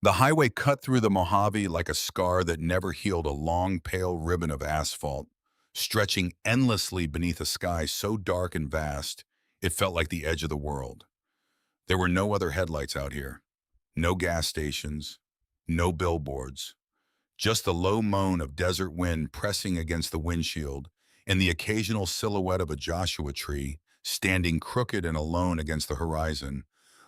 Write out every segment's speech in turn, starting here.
The highway cut through the Mojave like a scar that never healed, a long, pale ribbon of asphalt, stretching endlessly beneath a sky so dark and vast, it felt like the edge of the world. There were no other headlights out here, no gas stations, no billboards, just the low moan of desert wind pressing against the windshield and the occasional silhouette of a Joshua tree standing crooked and alone against the horizon,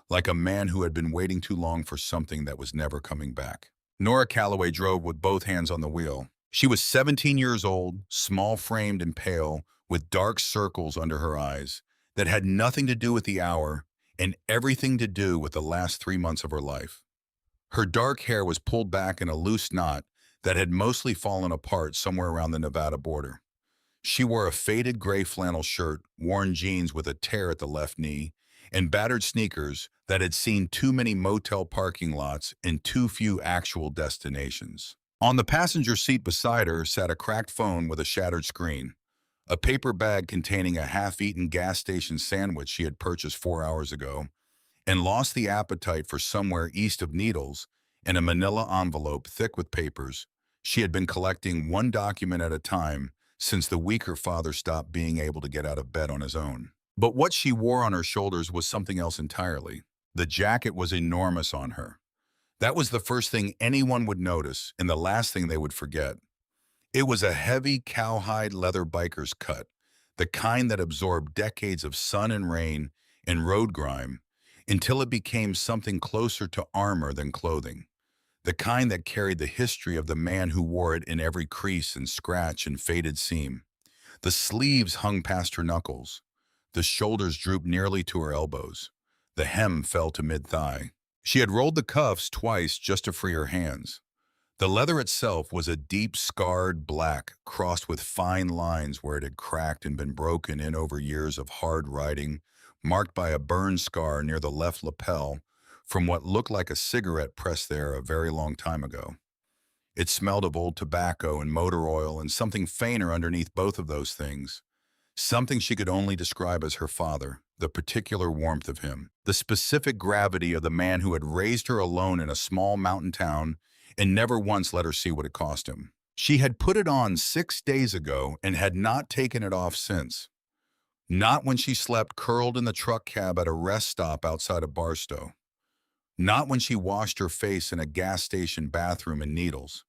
like a man who had been waiting too long for something that was never coming back. Nora Calloway drove with both hands on the wheel. She was 17 years old, small-framed and pale, with dark circles under her eyes that had nothing to do with the hour and everything to do with the last 3 months of her life. Her dark hair was pulled back in a loose knot that had mostly fallen apart somewhere around the Nevada border. She wore a faded gray flannel shirt, worn jeans with a tear at the left knee, and battered sneakers that had seen too many motel parking lots and too few actual destinations. On the passenger seat beside her sat a cracked phone with a shattered screen, a paper bag containing a half-eaten gas station sandwich she had purchased 4 hours ago, and lost the appetite for somewhere east of Needles, and a manila envelope thick with papers. She had been collecting one document at a time since the week her father stopped being able to get out of bed on his own. But what she wore on her shoulders was something else entirely. The jacket was enormous on her. That was the first thing anyone would notice and the last thing they would forget. It was a heavy cowhide leather biker's cut, the kind that absorbed decades of sun and rain and road grime until it became something closer to armor than clothing, the kind that carried the history of the man who wore it in every crease and scratch and faded seam. The sleeves hung past her knuckles. The shoulders drooped nearly to her elbows. The hem fell to mid-thigh. She had rolled the cuffs twice just to free her hands. The leather itself was a deep, scarred black, crossed with fine lines where it had cracked and been broken in over years of hard riding, marked by a burn scar near the left lapel from what looked like a cigarette pressed there a very long time ago. It smelled of old tobacco and motor oil and something fainter underneath both of those things. Something she could only describe as her father, the particular warmth of him, the specific gravity of the man who had raised her alone in a small mountain town and never once let her see what it cost him. She had put it on 6 days ago and had not taken it off since. Not when she slept curled in the truck cab at a rest stop outside of Barstow. Not when she washed her face in a gas station bathroom in Needles.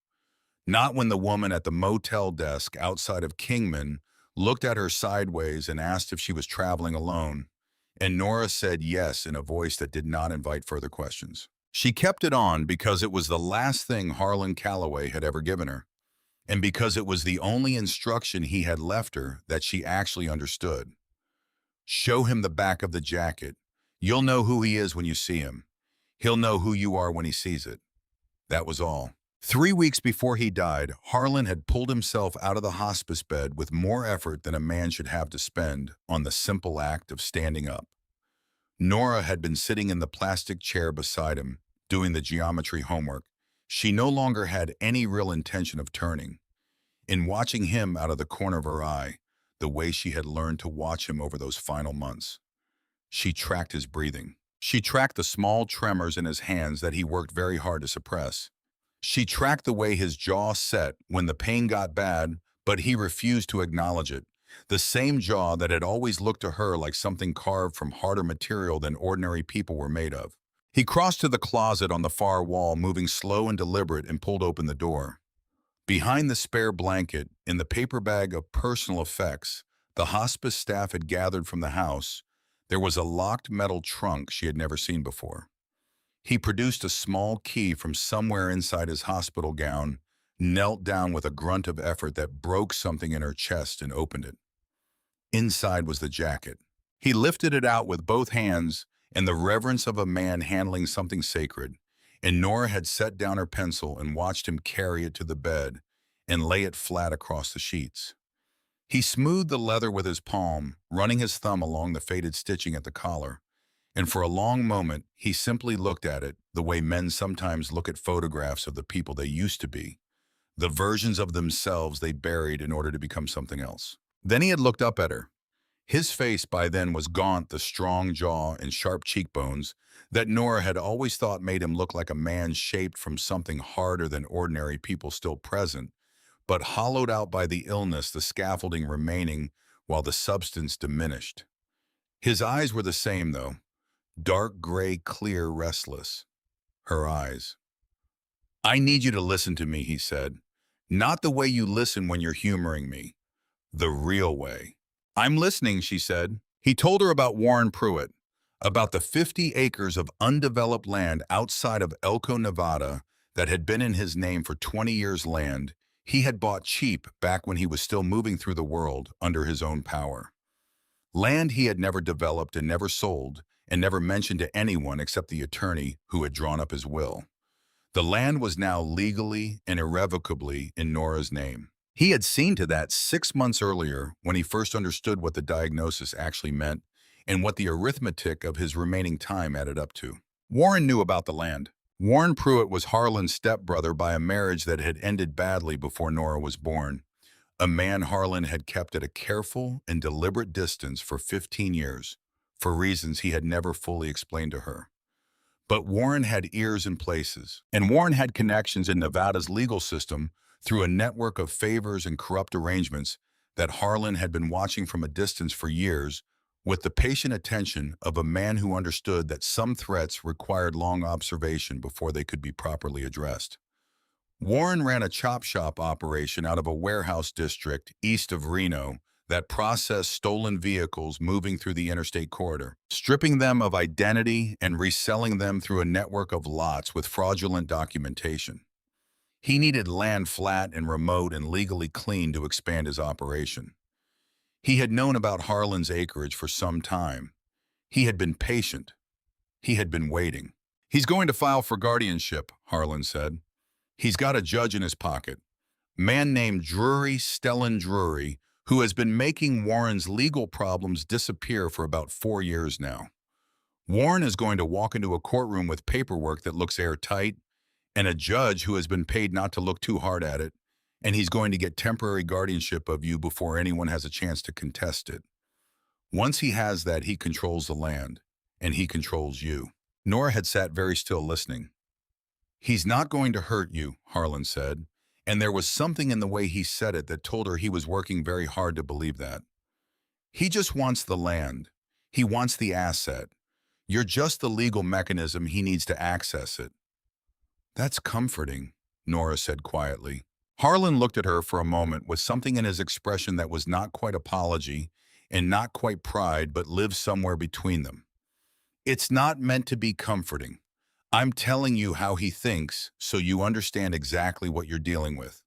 Not when the woman at the motel desk outside of Kingman looked at her sideways and asked if she was traveling alone, and Nora said yes in a voice that did not invite further questions. She kept it on because it was the last thing Harlan Calloway had ever given her, and because it was the only instruction he had left her that she actually understood. Show him the back of the jacket. You'll know who he is when you see him. He'll know who you are when he sees it. That was all. 3 weeks before he died, Harlan had pulled himself out of the hospice bed with more effort than a man should have to spend on the simple act of standing up. Nora had been sitting in the plastic chair beside him, doing the geometry homework. She no longer had any real intention of turning. In watching him out of the corner of her eye, the way she had learned to watch him over those final months, she tracked his breathing. She tracked the small tremors in his hands that he worked very hard to suppress. She tracked the way his jaw set when the pain got bad, but he refused to acknowledge it. The same jaw that had always looked to her like something carved from harder material than ordinary people were made of. He crossed to the closet on the far wall, moving slow and deliberate, and pulled open the door. Behind the spare blanket, in the paper bag of personal effects the hospice staff had gathered from the house, there was a locked metal trunk she had never seen before. He produced a small key from somewhere inside his hospital gown, knelt down with a grunt of effort that broke something in her chest, and opened it. Inside was the jacket. He lifted it out with both hands in the reverence of a man handling something sacred, and Nora had set down her pencil and watched him carry it to the bed and lay it flat across the sheets. He smoothed the leather with his palm, running his thumb along the faded stitching at the collar, and for a long moment he simply looked at it the way men sometimes look at photographs of the people they used to be, the versions of themselves they buried in order to become something else. Then he had looked up at her. His face by then was gaunt, the strong jaw and sharp cheekbones that Nora had always thought made him look like a man shaped from something harder than ordinary people still present, but hollowed out by the illness, the scaffolding remaining while the substance diminished. His eyes were the same, though, dark gray, clear, restless. Her eyes. "I need you to listen to me," he said. "Not the way you listen when you're humoring me. The real way." "I'm listening," she said. He told her about Warren Pruitt, about the 50 acres of undeveloped land outside of Elko, Nevada that had been in his name for 20 years, land he had bought cheap back when he was still moving through the world under his own power. Land he had never developed and never sold and never mentioned to anyone except the attorney who had drawn up his will. The land was now legally and irrevocably in Nora's name. He had seen to that 6 months earlier when he first understood what the diagnosis actually meant and what the arithmetic of his remaining time added up to. Warren knew about the land. Warren Pruitt was Harlan's stepbrother by a marriage that had ended badly before Nora was born, a man Harlan had kept at a careful and deliberate distance for 15 years, for reasons he had never fully explained to her. But Warren had ears in places, and Warren had connections in Nevada's legal system through a network of favors and corrupt arrangements that Harlan had been watching from a distance for years, with the patient attention of a man who understood that some threats required long observation before they could be properly addressed. Warren ran a chop shop operation out of a warehouse district east of Reno that processed stolen vehicles moving through the interstate corridor, stripping them of identity and reselling them through a network of lots with fraudulent documentation. He needed land flat and remote and legally clean to expand his operation. He had known about Harlan's acreage for some time. He had been patient. He had been waiting. "He's going to file for guardianship," Harlan said. "He's got a judge in his pocket. Man named Stellan Drury, who has been making Warren's legal problems disappear for about 4 years now. Warren is going to walk into a courtroom with paperwork that looks airtight, and a judge who has been paid not to look too hard at it, and he's going to get temporary guardianship of you before anyone has a chance to contest it. Once he has that, he controls the land, and he controls you." Nora had sat very still listening. "He's not going to hurt you," Harlan said, and there was something in the way he said it that told her he was working very hard to believe that. "He just wants the land. He wants the asset. You're just the legal mechanism he needs to access it." "That's comforting," Nora said quietly. Harlan looked at her for a moment with something in his expression that was not quite apology and not quite pride, but lived somewhere between them. "It's not meant to be comforting. I'm telling you how he thinks so you understand exactly what you're dealing with.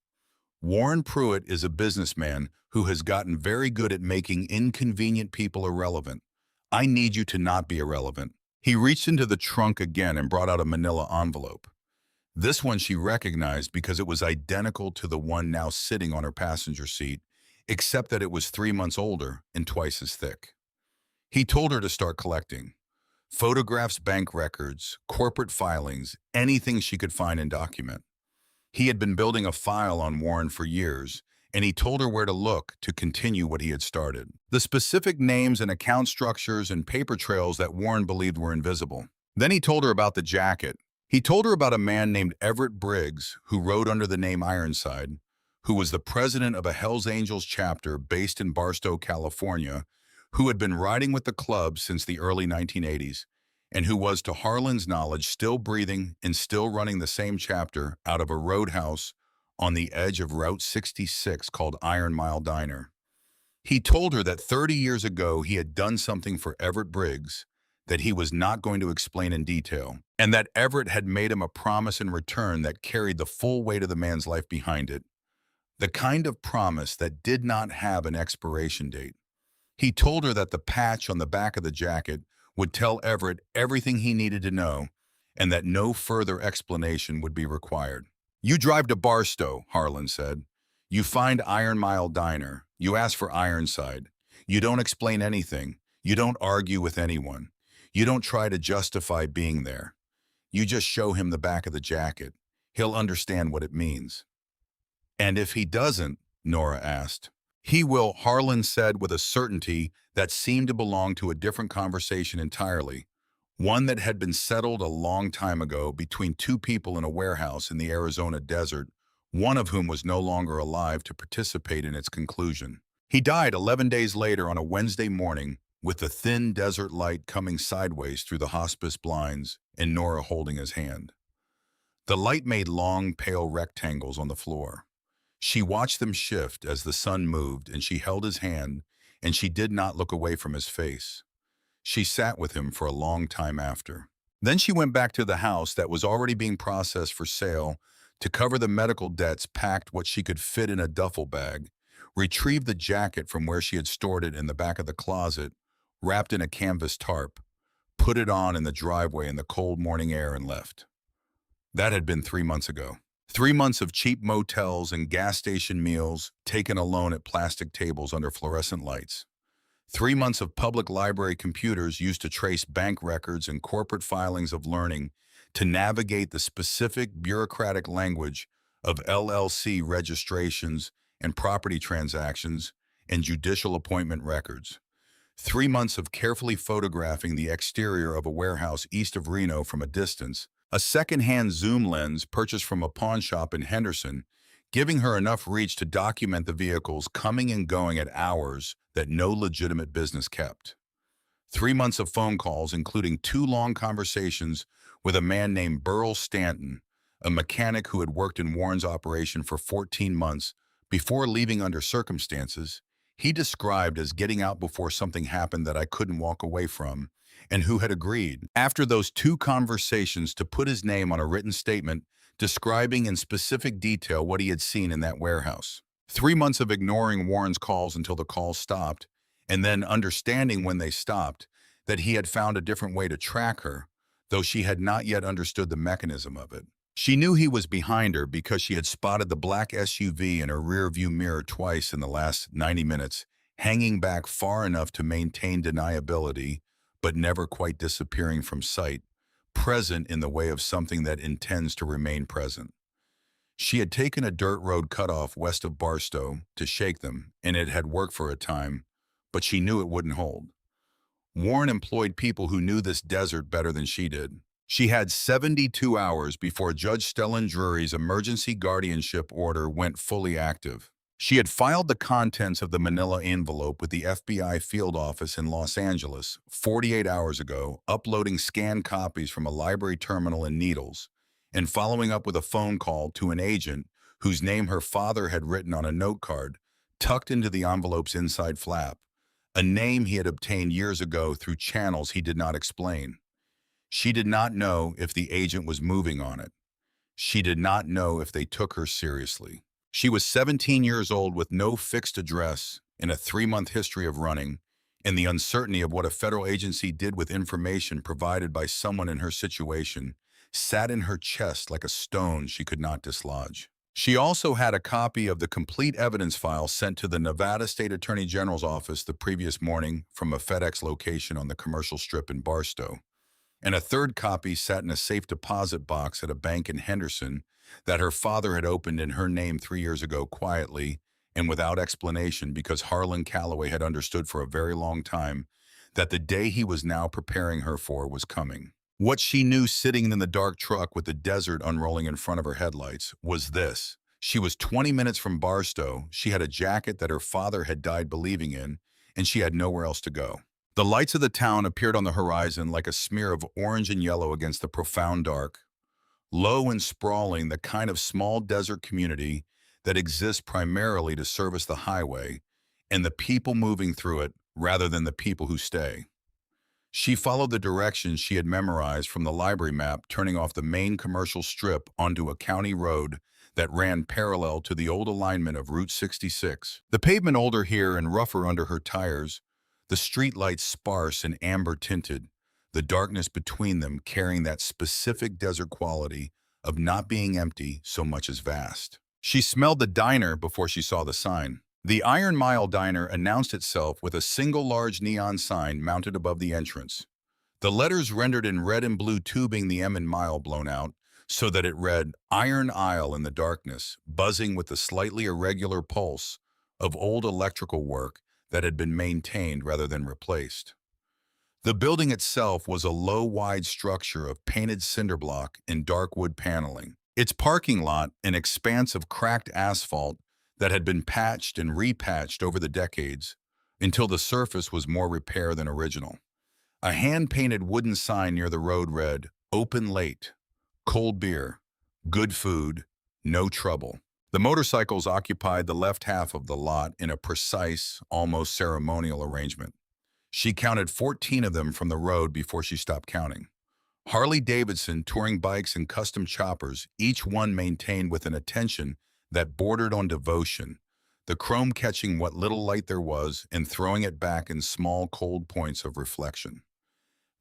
Warren Pruitt is a businessman who has gotten very good at making inconvenient people irrelevant. I need you to not be irrelevant." He reached into the trunk again and brought out a manila envelope. This one she recognized because it was identical to the one now sitting on her passenger seat, except that it was 3 months older and twice as thick. He told her to start collecting. Photographs, bank records, corporate filings, anything she could find and document. He had been building a file on Warren for years, and he told her where to look to continue what he had started. The specific names and account structures and paper trails that Warren believed were invisible. Then he told her about the jacket. He told her about a man named Everett Briggs, who rode under the name Ironside, who was the president of a Hells Angels chapter based in Barstow, California, who had been riding with the club since the early 1980s, and who was, to Harlan's knowledge, still breathing and still running the same chapter out of a roadhouse on the edge of Route 66 called Iron Mile Diner. He told her that 30 years ago he had done something for Everett Briggs that he was not going to explain in detail, and that Everett had made him a promise in return that carried the full weight of the man's life behind it, the kind of promise that did not have an expiration date. He told her that the patch on the back of the jacket would tell Everett everything he needed to know, and that no further explanation would be required. "You drive to Barstow," Harlan said. "You find Iron Mile Diner. You ask for Ironside. You don't explain anything. You don't argue with anyone. You don't try to justify being there. You just show him the back of the jacket. He'll understand what it means." "And if he doesn't?" Nora asked. He will, Harlan said with a certainty that seemed to belong to a different conversation entirely, one that had been settled a long time ago between two people in a warehouse in the Arizona desert, one of whom was no longer alive to participate in its conclusion. He died 11 days later on a Wednesday morning with the thin desert light coming sideways through the hospice blinds and Nora holding his hand. The light made long, pale rectangles on the floor. She watched them shift as the sun moved, and she held his hand, and she did not look away from his face. She sat with him for a long time after. Then she went back to the house that was already being processed for sale to cover the medical debts, packed what she could fit in a duffel bag, retrieved the jacket from where she had stored it in the back of the closet, wrapped in a canvas tarp, put it on in the driveway in the cold morning air, and left. That had been 3 months ago. 3 months of cheap motels and gas station meals taken alone at plastic tables under fluorescent lights. 3 months of public library computers used to trace bank records and corporate filings of learning to navigate the specific bureaucratic language of LLC registrations and property transactions and judicial appointment records. 3 months of carefully photographing the exterior of a warehouse east of Reno from a distance, a second-hand zoom lens purchased from a pawn shop in Henderson, giving her enough reach to document the vehicles coming and going at hours that no legitimate business kept. 3 months of phone calls, including 2 long conversations with a man named Burl Stanton, a mechanic who had worked in Warren's operation for 14 months before leaving under circumstances he described as getting out before something happened that I couldn't walk away from, and who had agreed, after those 2 conversations, to put his name on a written statement describing in specific detail what he had seen in that warehouse. 3 months of ignoring Warren's calls until the calls stopped, and then understanding when they stopped that he had found a different way to track her, though she had not yet understood the mechanism of it. She knew he was behind her because she had spotted the black SUV in her rearview mirror twice in the last 90 minutes, hanging back far enough to maintain deniability, but never quite disappearing from sight, present in the way of something that intends to remain present. She had taken a dirt road cutoff west of Barstow to shake them, and it had worked for a time, but she knew it wouldn't hold. Warren employed people who knew this desert better than she did. She had 72 hours before Judge Stellan Drury's emergency guardianship order went fully active. She had filed the contents of the manila envelope with the FBI field office in Los Angeles 48 hours ago, uploading scanned copies from a library terminal in Needles, and following up with a phone call to an agent whose name her father had written on a note card tucked into the envelope's inside flap, a name he had obtained years ago through channels he did not explain. She did not know if the agent was moving on it. She did not know if they took her seriously. She was 17 years old with no fixed address, in a 3-month history of running, and the uncertainty of what a federal agency did with information provided by someone in her situation sat in her chest like a stone she could not dislodge. She also had a copy of the complete evidence file sent to the Nevada State Attorney General's office the previous morning from a FedEx location on the commercial strip in Barstow, and a third copy sat in a safe deposit box at a bank in Henderson that her father had opened in her name 3 years ago quietly and without explanation, because Harlan Calloway had understood for a very long time that the day he was now preparing her for was coming. What she knew sitting in the dark truck with the desert unrolling in front of her headlights was this: she was 20 minutes from Barstow, she had a jacket that her father had died believing in, and she had nowhere else to go. The lights of the town appeared on the horizon like a smear of orange and yellow against the profound dark. Low and sprawling, the kind of small desert community that exists primarily to service the highway and the people moving through it rather than the people who stay. She followed the directions she had memorized from the library map, turning off the main commercial strip onto a county road that ran parallel to the old alignment of Route 66. The pavement older here and rougher under her tires, the streetlights sparse and amber-tinted, the darkness between them carrying that specific desert quality of not being empty so much as vast. She smelled the diner before she saw the sign. The Iron Mile Diner announced itself with a single large neon sign mounted above the entrance. The letters rendered in red and blue tubing, the M in mile blown out, so that it read Iron Isle in the darkness, buzzing with a slightly irregular pulse, of old electrical work that had been maintained rather than replaced. The building itself was a low, wide structure of painted cinder block and dark wood paneling. Its parking lot, an expanse of cracked asphalt that had been patched and repatched over the decades until the surface was more repair than original. A hand-painted wooden sign near the road read, "Open late, cold beer, good food, no trouble." The motorcycles occupied the left half of the lot in a precise, almost ceremonial arrangement. She counted 14 of them from the road before she stopped counting. Harley-Davidson touring bikes and custom choppers, each one maintained with an attention that bordered on devotion, the chrome catching what little light there was and throwing it back in small, cold points of reflection.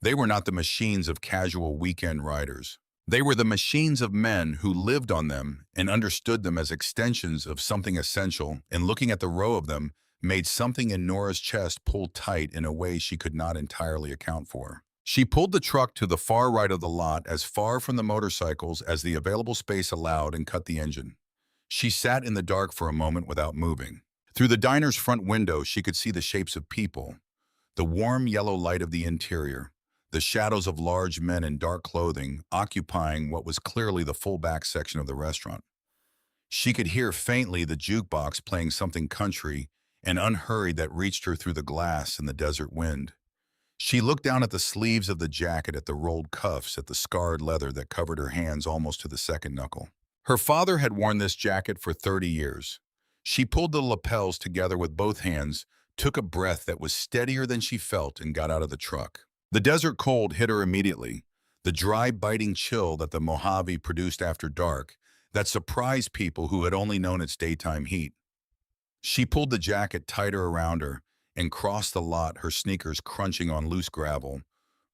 They were not the machines of casual weekend riders. They were the machines of men who lived on them and understood them as extensions of something essential, and looking at the row of them made something in Nora's chest pull tight in a way she could not entirely account for. She pulled the truck to the far right of the lot, as far from the motorcycles as the available space allowed, and cut the engine. She sat in the dark for a moment without moving. Through the diner's front window, she could see the shapes of people, the warm yellow light of the interior, the shadows of large men in dark clothing occupying what was clearly the full back section of the restaurant. She could hear faintly the jukebox playing something country and unhurried that reached her through the glass in the desert wind. She looked down at the sleeves of the jacket, at the rolled cuffs, at the scarred leather that covered her hands almost to the second knuckle. Her father had worn this jacket for 30 years. She pulled the lapels together with both hands, took a breath that was steadier than she felt, and got out of the truck. The desert cold hit her immediately, the dry, biting chill that the Mojave produced after dark, that surprised people who had only known its daytime heat. She pulled the jacket tighter around her and crossed the lot, her sneakers crunching on loose gravel,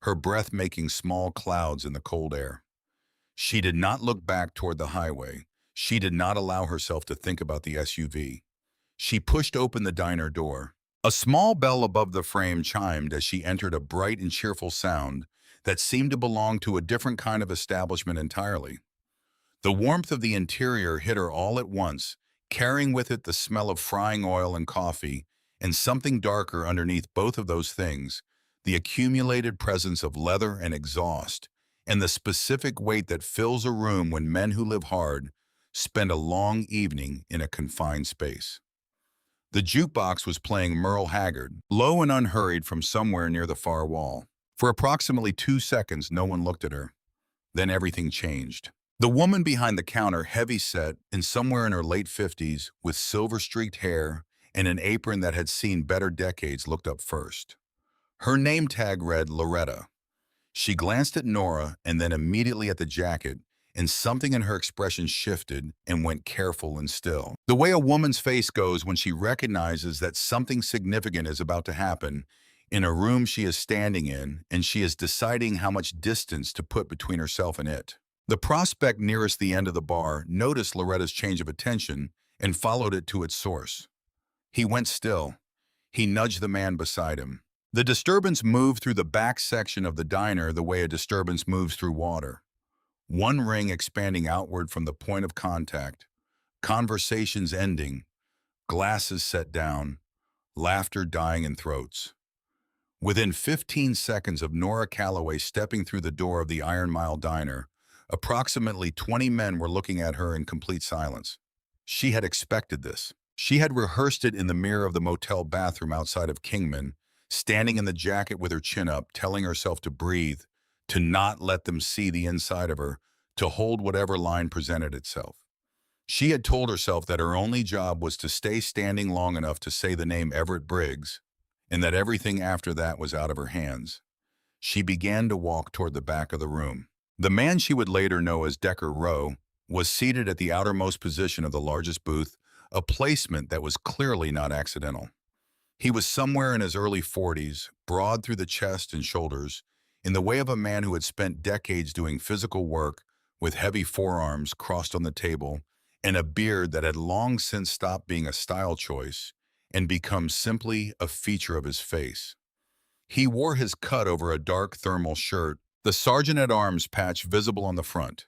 her breath making small clouds in the cold air. She did not look back toward the highway. She did not allow herself to think about the SUV. She pushed open the diner door. A small bell above the frame chimed as she entered, a bright and cheerful sound that seemed to belong to a different kind of establishment entirely. The warmth of the interior hit her all at once, carrying with it the smell of frying oil and coffee, and something darker underneath both of those things, the accumulated presence of leather and exhaust, and the specific weight that fills a room when men who live hard spend a long evening in a confined space. The jukebox was playing Merle Haggard, low and unhurried, from somewhere near the far wall. For approximately 2 seconds, no one looked at her. Then everything changed. The woman behind the counter, heavy-set and somewhere in her late 50s, with silver-streaked hair and an apron that had seen better decades, looked up first. Her name tag read Loretta. She glanced at Nora and then immediately at the jacket, and something in her expression shifted and went careful and still. The way a woman's face goes when she recognizes that something significant is about to happen in a room she is standing in, and she is deciding how much distance to put between herself and it. The prospect nearest the end of the bar noticed Loretta's change of attention and followed it to its source. He went still. He nudged the man beside him. The disturbance moved through the back section of the diner the way a disturbance moves through water. One ring expanding outward from the point of contact, conversations ending, glasses set down, laughter dying in throats. Within 15 seconds of Nora Calloway stepping through the door of the Iron Mile Diner, approximately 20 men were looking at her in complete silence. She had expected this. She had rehearsed it in the mirror of the motel bathroom outside of Kingman, standing in the jacket with her chin up, telling herself to breathe, to not let them see the inside of her, to hold whatever line presented itself. She had told herself that her only job was to stay standing long enough to say the name Everett Briggs, and that everything after that was out of her hands. She began to walk toward the back of the room. The man she would later know as Decker Rowe was seated at the outermost position of the largest booth, a placement that was clearly not accidental. He was somewhere in his early 40s, broad through the chest and shoulders, in the way of a man who had spent decades doing physical work, with heavy forearms crossed on the table, and a beard that had long since stopped being a style choice and become simply a feature of his face. He wore his cut over a dark thermal shirt, the sergeant-at-arms patch visible on the front.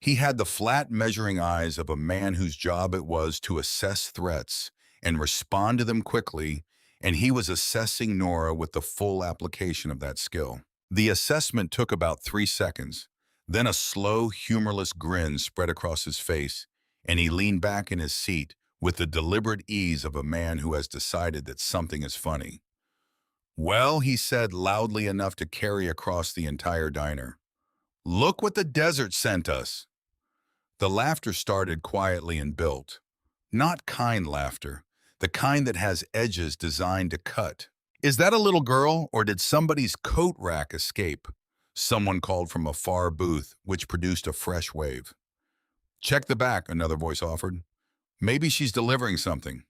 He had the flat, measuring eyes of a man whose job it was to assess threats and respond to them quickly, and he was assessing Nora with the full application of that skill. The assessment took about 3 seconds. Then a slow, humorless grin spread across his face, and he leaned back in his seat with the deliberate ease of a man who has decided that something is funny. "Well," he said loudly enough to carry across the entire diner, "look what the desert sent us." The laughter started quietly and built. Not kind laughter, the kind that has edges designed to cut. "Is that a little girl, or did somebody's coat rack escape?" Someone called from a far booth, which produced a fresh wave. "Check the back," another voice offered. "Maybe she's delivering something."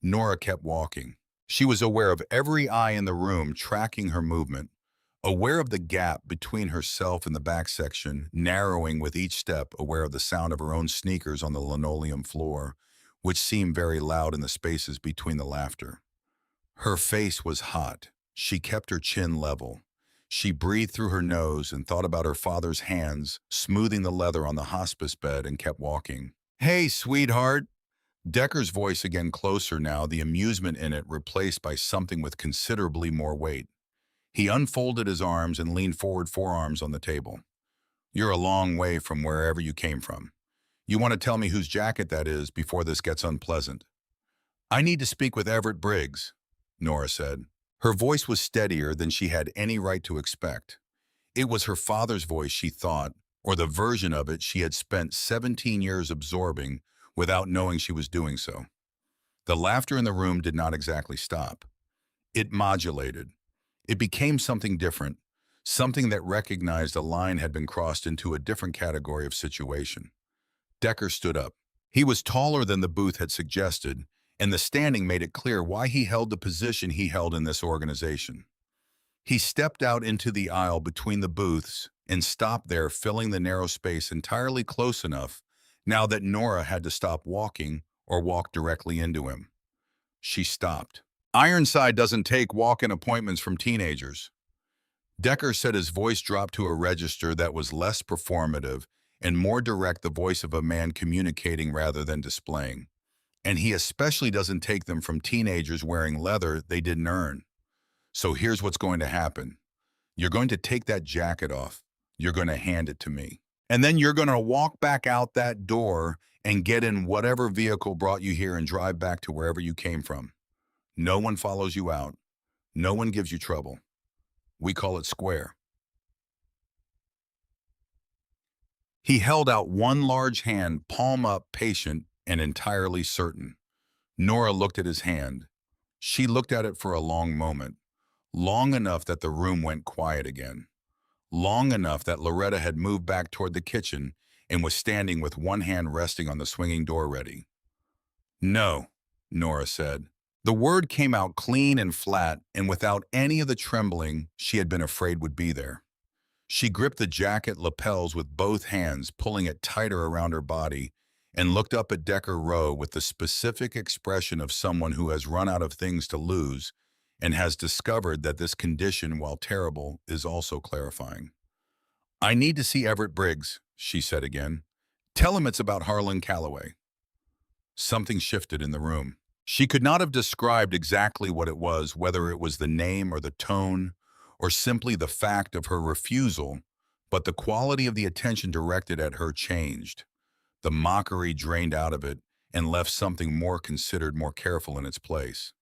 Nora kept walking. She was aware of every eye in the room tracking her movement, aware of the gap between herself and the back section, narrowing with each step, aware of the sound of her own sneakers on the linoleum floor, which seemed very loud in the spaces between the laughter. Her face was hot. She kept her chin level. She breathed through her nose and thought about her father's hands, smoothing the leather on the hospice bed, and kept walking. "Hey, sweetheart." Decker's voice again, closer now, the amusement in it replaced by something with considerably more weight. He unfolded his arms and leaned forward, forearms on the table. "You're a long way from wherever you came from. You want to tell me whose jacket that is before this gets unpleasant?" "I need to speak with Everett Briggs," Nora said. Her voice was steadier than she had any right to expect. It was her father's voice, she thought, or the version of it she had spent 17 years absorbing without knowing she was doing so. The laughter in the room did not exactly stop. It modulated. It became something different, something that recognized a line had been crossed into a different category of situation. Decker stood up. He was taller than the booth had suggested, and the standing made it clear why he held the position he held in this organization. He stepped out into the aisle between the booths and stopped there, filling the narrow space entirely close enough now that Nora had to stop walking or walk directly into him. She stopped. "Ironside doesn't take walk-in appointments from teenagers." Decker said, his voice dropped to a register that was less performative and more direct, the voice of a man communicating rather than displaying. "And he especially doesn't take them from teenagers wearing leather they didn't earn. So here's what's going to happen. You're going to take that jacket off. You're going to hand it to me. And then you're going to walk back out that door and get in whatever vehicle brought you here and drive back to wherever you came from. No one follows you out. No one gives you trouble. We call it square." He held out one large hand, palm up, patient and entirely certain. Nora looked at his hand. She looked at it for a long moment, long enough that the room went quiet again, long enough that Loretta had moved back toward the kitchen and was standing with one hand resting on the swinging door ready. "No," Nora said. The word came out clean and flat and without any of the trembling she had been afraid would be there. She gripped the jacket lapels with both hands, pulling it tighter around her body, and looked up at Decker Rowe with the specific expression of someone who has run out of things to lose and has discovered that this condition, while terrible, is also clarifying. "I need to see Everett Briggs," she said again. "Tell him it's about Harlan Calloway." Something shifted in the room. She could not have described exactly what it was, whether it was the name or the tone, or simply the fact of her refusal, but the quality of the attention directed at her changed. The mockery drained out of it and left something more considered, more careful in its place.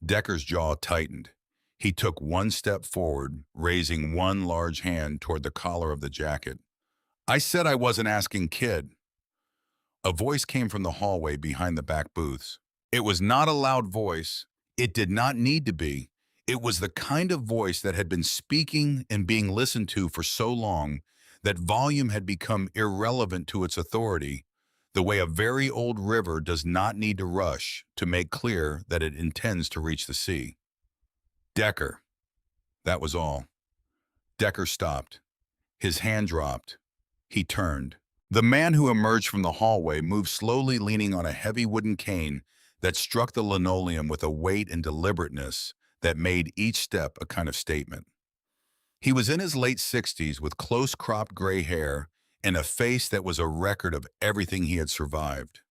Decker's jaw tightened. He took one step forward, raising one large hand toward the collar of the jacket. "I said I wasn't asking, kid." A voice came from the hallway behind the back booths. It was not a loud voice. It did not need to be. It was the kind of voice that had been speaking and being listened to for so long that volume had become irrelevant to its authority, the way a very old river does not need to rush to make clear that it intends to reach the sea. "Decker." That was all. Decker stopped. His hand dropped. He turned. The man who emerged from the hallway moved slowly, leaning on a heavy wooden cane that struck the linoleum with a weight and deliberateness that made each step a kind of statement. He was in his late 60s with close-cropped gray hair and a face that was a record of everything he had survived.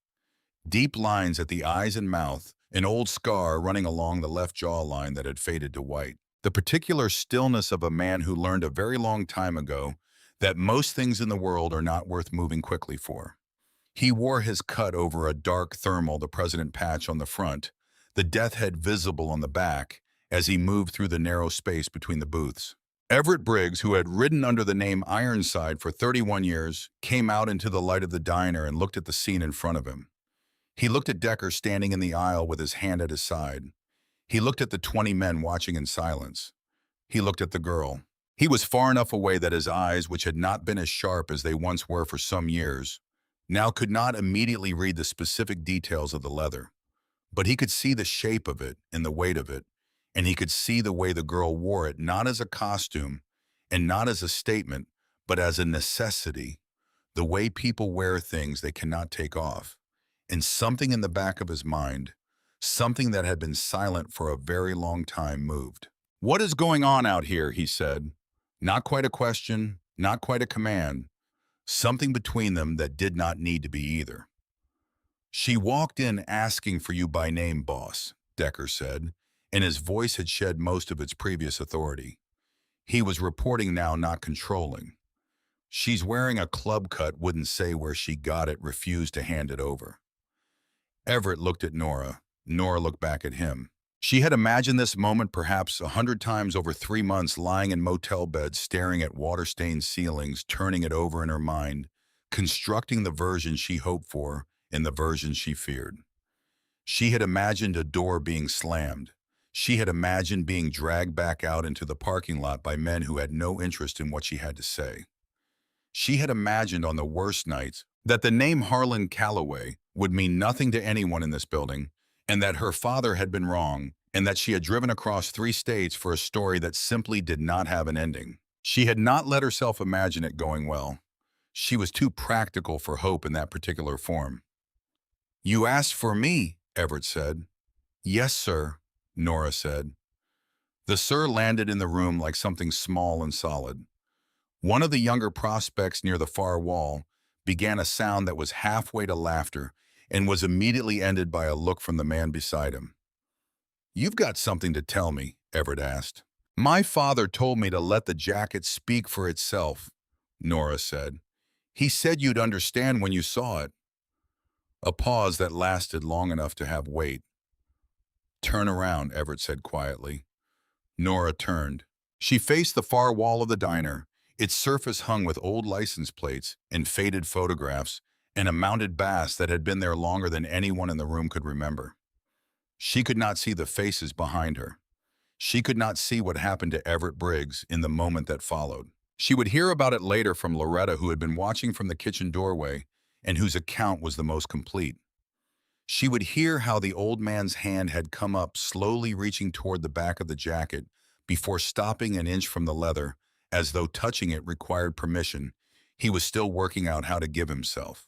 Deep lines at the eyes and mouth, an old scar running along the left jawline that had faded to white. The particular stillness of a man who learned a very long time ago that most things in the world are not worth moving quickly for. He wore his cut over a dark thermal, the president patch on the front, the death head visible on the back as he moved through the narrow space between the booths. Everett Briggs, who had ridden under the name Ironside for 31 years, came out into the light of the diner and looked at the scene in front of him. He looked at Decker standing in the aisle with his hand at his side. He looked at the 20 men watching in silence. He looked at the girl. He was far enough away that his eyes, which had not been as sharp as they once were for some years, now could not immediately read the specific details of the leather. But he could see the shape of it and the weight of it, and he could see the way the girl wore it, not as a costume and not as a statement, but as a necessity, the way people wear things they cannot take off. And something in the back of his mind, something that had been silent for a very long time, moved. "What is going on out here?" he said. Not quite a question, not quite a command, something between them that did not need to be either. "She walked in asking for you by name, boss," Decker said, and his voice had shed most of its previous authority. He was reporting now, not controlling. "She's wearing a club cut, wouldn't say where she got it, refused to hand it over." Everett looked at Nora. Nora looked back at him. She had imagined this moment perhaps 100 times over 3 months, lying in motel beds, staring at water-stained ceilings, turning it over in her mind, constructing the version she hoped for and the version she feared. She had imagined a door being slammed. She had imagined being dragged back out into the parking lot by men who had no interest in what she had to say. She had imagined on the worst nights that the name Harlan Calloway would mean nothing to anyone in this building, and that her father had been wrong, and that she had driven across 3 states for a story that simply did not have an ending. She had not let herself imagine it going well. She was too practical for hope in that particular form. "You asked for me," Everett said. "Yes, sir," Nora said. The sir landed in the room like something small and solid. One of the younger prospects near the far wall began a sound that was halfway to laughter and was immediately ended by a look from the man beside him. "You've got something to tell me," Everett asked. "My father told me to let the jacket speak for itself," Nora said. "He said you'd understand when you saw it." A pause that lasted long enough to have weight. "Turn around," Everett said quietly. Nora turned. She faced the far wall of the diner, its surface hung with old license plates and faded photographs and a mounted bass that had been there longer than anyone in the room could remember. She could not see the faces behind her. She could not see what happened to Everett Briggs in the moment that followed. She would hear about it later from Loretta, who had been watching from the kitchen doorway and whose account was the most complete. She would hear how the old man's hand had come up, slowly reaching toward the back of the jacket before stopping an inch from the leather, as though touching it required permission. He was still working out how to give himself.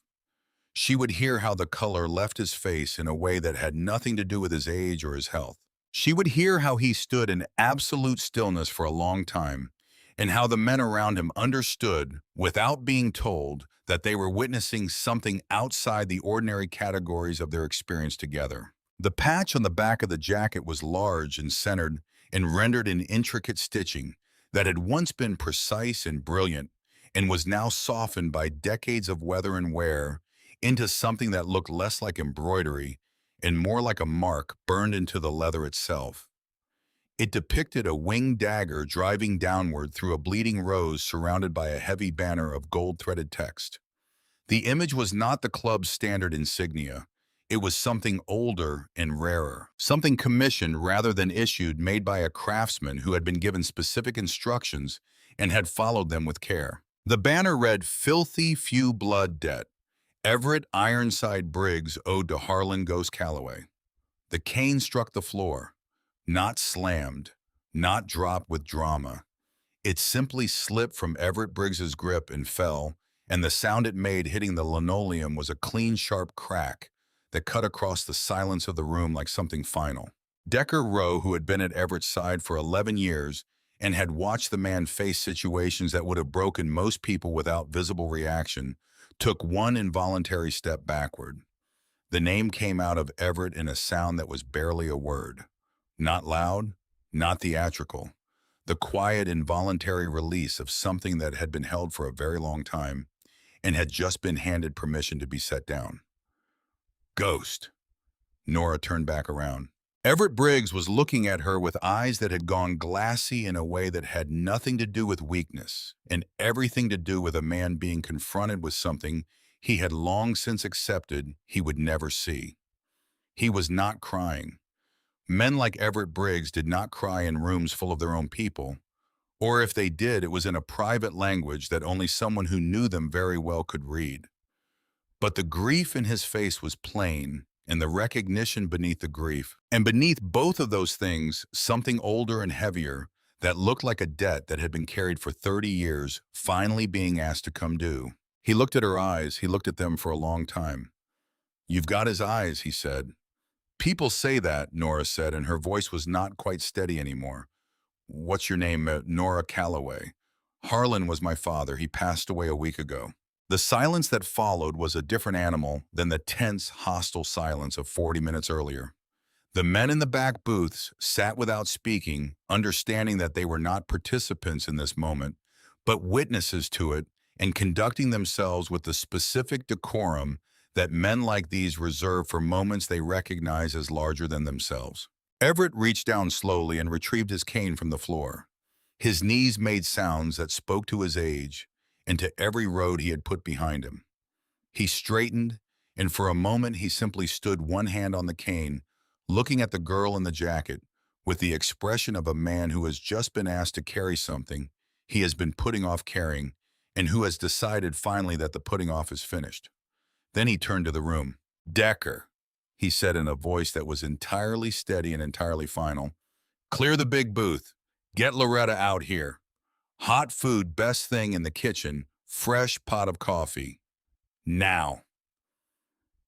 She would hear how the color left his face in a way that had nothing to do with his age or his health. She would hear how he stood in absolute stillness for a long time, and how the men around him understood, without being told, that they were witnessing something outside the ordinary categories of their experience together. The patch on the back of the jacket was large and centered and rendered in intricate stitching that had once been precise and brilliant and was now softened by decades of weather and wear into something that looked less like embroidery and more like a mark burned into the leather itself. It depicted a winged dagger driving downward through a bleeding rose surrounded by a heavy banner of gold-threaded text. The image was not the club's standard insignia. It was something older and rarer, something commissioned rather than issued, made by a craftsman who had been given specific instructions and had followed them with care. The banner read, "Filthy Few Blood Debt. Everett Ironside Briggs owed to Harlan Ghost Calloway." The cane struck the floor, not slammed, not dropped with drama. It simply slipped from Everett Briggs's grip and fell, and the sound it made hitting the linoleum was a clean, sharp crack that cut across the silence of the room like something final. Decker Rowe, who had been at Everett's side for 11 years and had watched the man face situations that would have broken most people without visible reaction, took one involuntary step backward. The name came out of Everett in a sound that was barely a word. Not loud, not theatrical. The quiet, involuntary release of something that had been held for a very long time and had just been handed permission to be set down. Ghost. Nora turned back around. Everett Briggs was looking at her with eyes that had gone glassy in a way that had nothing to do with weakness and everything to do with a man being confronted with something he had long since accepted he would never see. He was not crying. Men like Everett Briggs did not cry in rooms full of their own people, or if they did, it was in a private language that only someone who knew them very well could read. But the grief in his face was plain, and the recognition beneath the grief, and beneath both of those things, something older and heavier that looked like a debt that had been carried for 30 years, finally being asked to come due. He looked at her eyes. He looked at them for a long time. "You've got his eyes," he said. "People say that," Nora said, and her voice was not quite steady anymore. "What's your name?" "Nora Calloway. Harlan was my father. He passed away a week ago." The silence that followed was a different animal than the tense, hostile silence of 40 minutes earlier. The men in the back booths sat without speaking, understanding that they were not participants in this moment, but witnesses to it, and conducting themselves with the specific decorum that men like these reserve for moments they recognize as larger than themselves. Everett reached down slowly and retrieved his cane from the floor. His knees made sounds that spoke to his age and to every road he had put behind him. He straightened, and for a moment he simply stood, one hand on the cane, looking at the girl in the jacket with the expression of a man who has just been asked to carry something he has been putting off carrying and who has decided finally that the putting off is finished. Then he turned to the room. "Decker," he said in a voice that was entirely steady and entirely final, "clear the big booth. Get Loretta out here. Hot food, best thing in the kitchen, fresh pot of coffee. Now."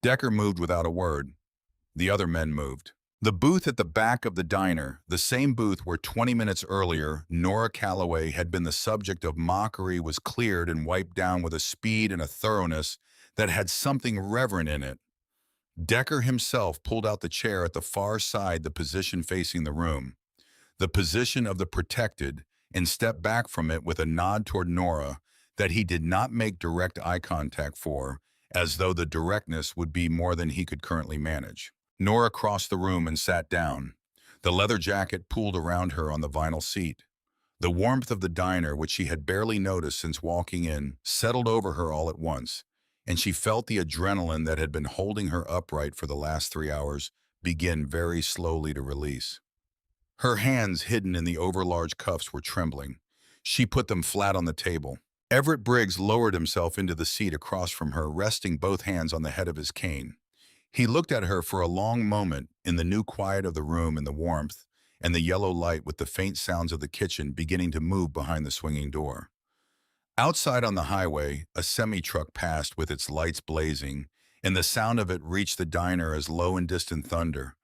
Decker moved without a word. The other men moved. The booth at the back of the diner, the same booth where 20 minutes earlier Nora Calloway had been the subject of mockery, was cleared and wiped down with a speed and a thoroughness that had something reverent in it. Decker himself pulled out the chair at the far side, the position facing the room, the position of the protected, and stepped back from it with a nod toward Nora that he did not make direct eye contact for, as though the directness would be more than he could currently manage. Nora crossed the room and sat down. The leather jacket pulled around her on the vinyl seat. The warmth of the diner, which she had barely noticed since walking in, settled over her all at once, and she felt the adrenaline that had been holding her upright for the last 3 hours begin very slowly to release. Her hands, hidden in the overlarge cuffs, were trembling. She put them flat on the table. Everett Briggs lowered himself into the seat across from her, resting both hands on the head of his cane. He looked at her for a long moment in the new quiet of the room and the warmth and the yellow light, with the faint sounds of the kitchen beginning to move behind the swinging door. Outside on the highway, a semi-truck passed with its lights blazing, and the sound of it reached the diner as low and distant thunder.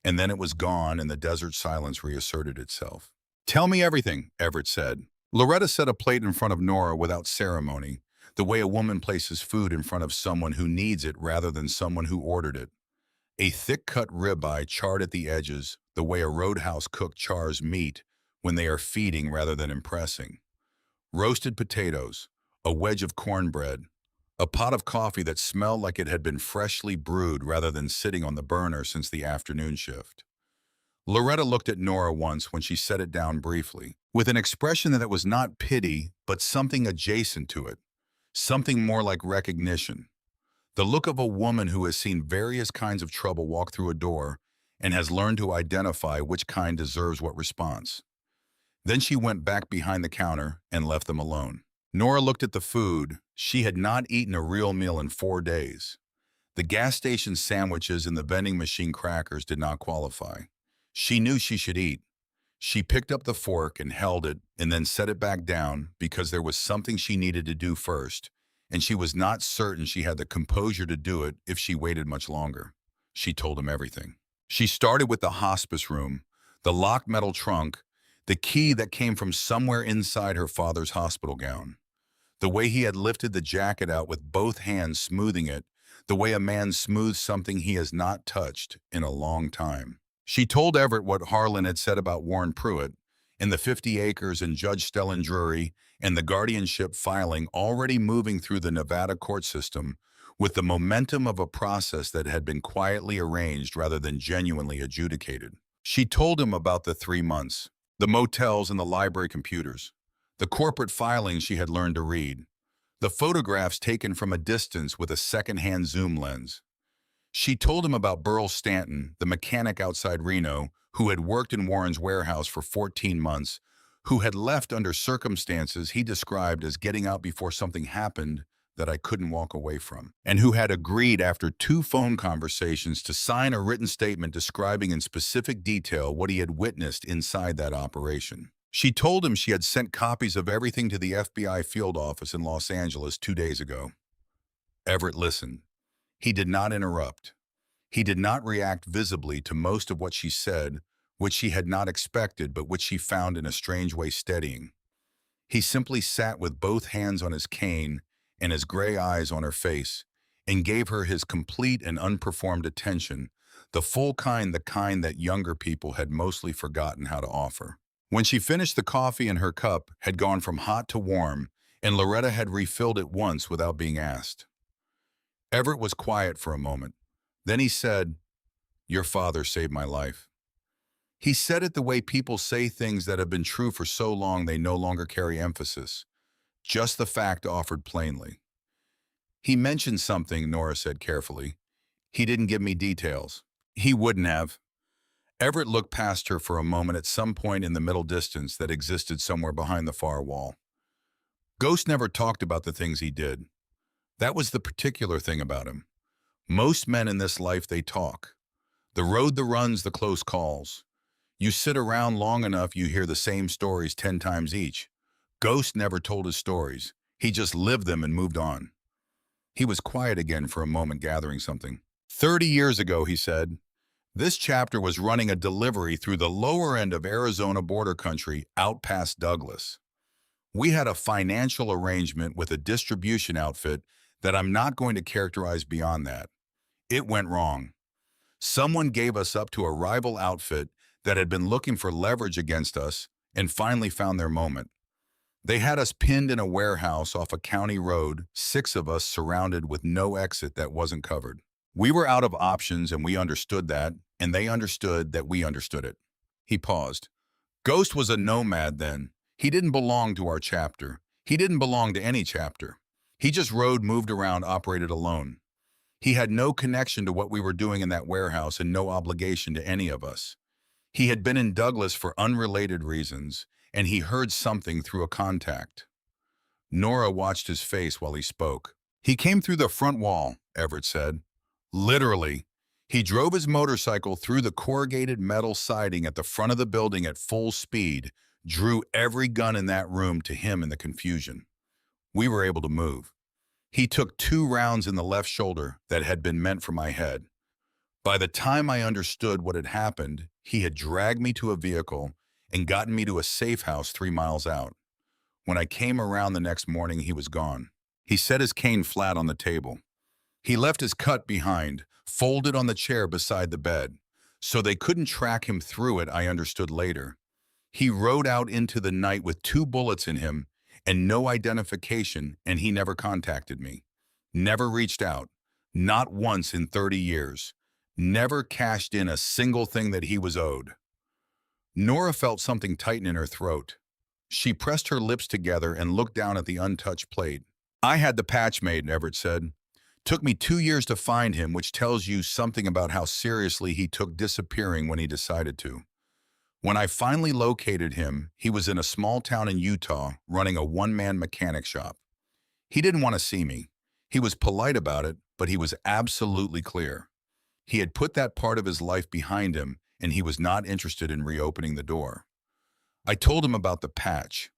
And then it was gone, and the desert silence reasserted itself. "Tell me everything," Everett said. Loretta set a plate in front of Nora without ceremony, the way a woman places food in front of someone who needs it rather than someone who ordered it. A thick-cut ribeye charred at the edges, the way a roadhouse cook chars meat when they are feeding rather than impressing. Roasted potatoes, a wedge of cornbread, a pot of coffee that smelled like it had been freshly brewed rather than sitting on the burner since the afternoon shift. Loretta looked at Nora once when she set it down briefly, with an expression that was not pity, but something adjacent to it, something more like recognition. The look of a woman who has seen various kinds of trouble walk through a door and has learned to identify which kind deserves what response. Then she went back behind the counter and left them alone. Nora looked at the food. She had not eaten a real meal in 4 days. The gas station sandwiches and the vending machine crackers did not qualify. She knew she should eat. She picked up the fork and held it and then set it back down because there was something she needed to do first, and she was not certain she had the composure to do it if she waited much longer. She told him everything. She started with the hospice room, the locked metal trunk, the key that came from somewhere inside her father's hospital gown, the way he had lifted the jacket out with both hands, smoothing it, the way a man smooths something he has not touched in a long time. She told Everett what Harlan had said about Warren Pruitt and the 50 acres and Judge Stellan Drury and the guardianship filing already moving through the Nevada court system with the momentum of a process that had been quietly arranged rather than genuinely adjudicated. She told him about the 3 months, the motels and the library computers, the corporate filings she had learned to read, the photographs taken from a distance with a second-hand zoom lens. She told him about Burl Stanton, the mechanic outside Reno, who had worked in Warren's warehouse for 14 months, who had left under circumstances he described as getting out before something happened that I couldn't walk away from, and who had agreed after 2 phone conversations to sign a written statement describing in specific detail what he had witnessed inside that operation. She told him she had sent copies of everything to the FBI field office in Los Angeles 2 days ago. Everett listened. He did not interrupt. He did not react visibly to most of what she said, which she had not expected but which she found in a strange way steadying. He simply sat with both hands on his cane and his gray eyes on her face, and gave her his complete and unperformed attention, the full kind, the kind that younger people had mostly forgotten how to offer. When she finished, the coffee in her cup had gone from hot to warm, and Loretta had refilled it once without being asked. Everett was quiet for a moment. Then he said, "Your father saved my life." He said it the way people say things that have been true for so long they no longer carry emphasis, just the fact offered plainly. "He mentioned something," Nora said carefully. "He didn't give me details." "He wouldn't have." Everett looked past her for a moment at some point in the middle distance that existed somewhere behind the far wall. Ghost never talked about the things he did. That was the particular thing about him. Most men in this life, they talk. The road, the runs, the close calls. You sit around long enough, you hear the same stories 10 times each. Ghost never told his stories. He just lived them and moved on. He was quiet again for a moment, gathering something. 30 years ago, he said, this chapter was running a delivery through the lower end of Arizona border country out past Douglas. We had a financial arrangement with a distribution outfit that I'm not going to characterize beyond that. It went wrong. Someone gave us up to a rival outfit that had been looking for leverage against us and finally found their moment. They had us pinned in a warehouse off a county road, 6 of us surrounded with no exit that wasn't covered. We were out of options and we understood that, and they understood that we understood it. He paused. Ghost was a nomad then. He didn't belong to our chapter. He didn't belong to any chapter. He just rode, moved around, operated alone. He had no connection to what we were doing in that warehouse and no obligation to any of us. He had been in Douglas for unrelated reasons, and he heard something through a contact. Nora watched his face while he spoke. He came through the front wall, Everett said. Literally. He drove his motorcycle through the corrugated metal siding at the front of the building at full speed, drew every gun in that room to him in the confusion. We were able to move. He took 2 rounds in the left shoulder that had been meant for my head. By the time I understood what had happened, he had dragged me to a vehicle and gotten me to a safe house 3 miles out. When I came around the next morning, he was gone. He set his cane flat on the table. He left his cut behind, folded on the chair beside the bed. So they couldn't track him through it, I understood later. He rode out into the night with 2 bullets in him and no identification, and he never contacted me. Never reached out. Not once in 30 years. Never cashed in a single thing that he was owed. Nora felt something tighten in her throat. She pressed her lips together and looked down at the untouched plate. I had the patch made, Everett said. Took me 2 years to find him, which tells you something about how seriously he took disappearing when he decided to. When I finally located him, he was in a small town in Utah running a one-man mechanic shop. He didn't want to see me. He was polite about it, but he was absolutely clear. He had put that part of his life behind him, and he was not interested in reopening the door. I told him about the patch.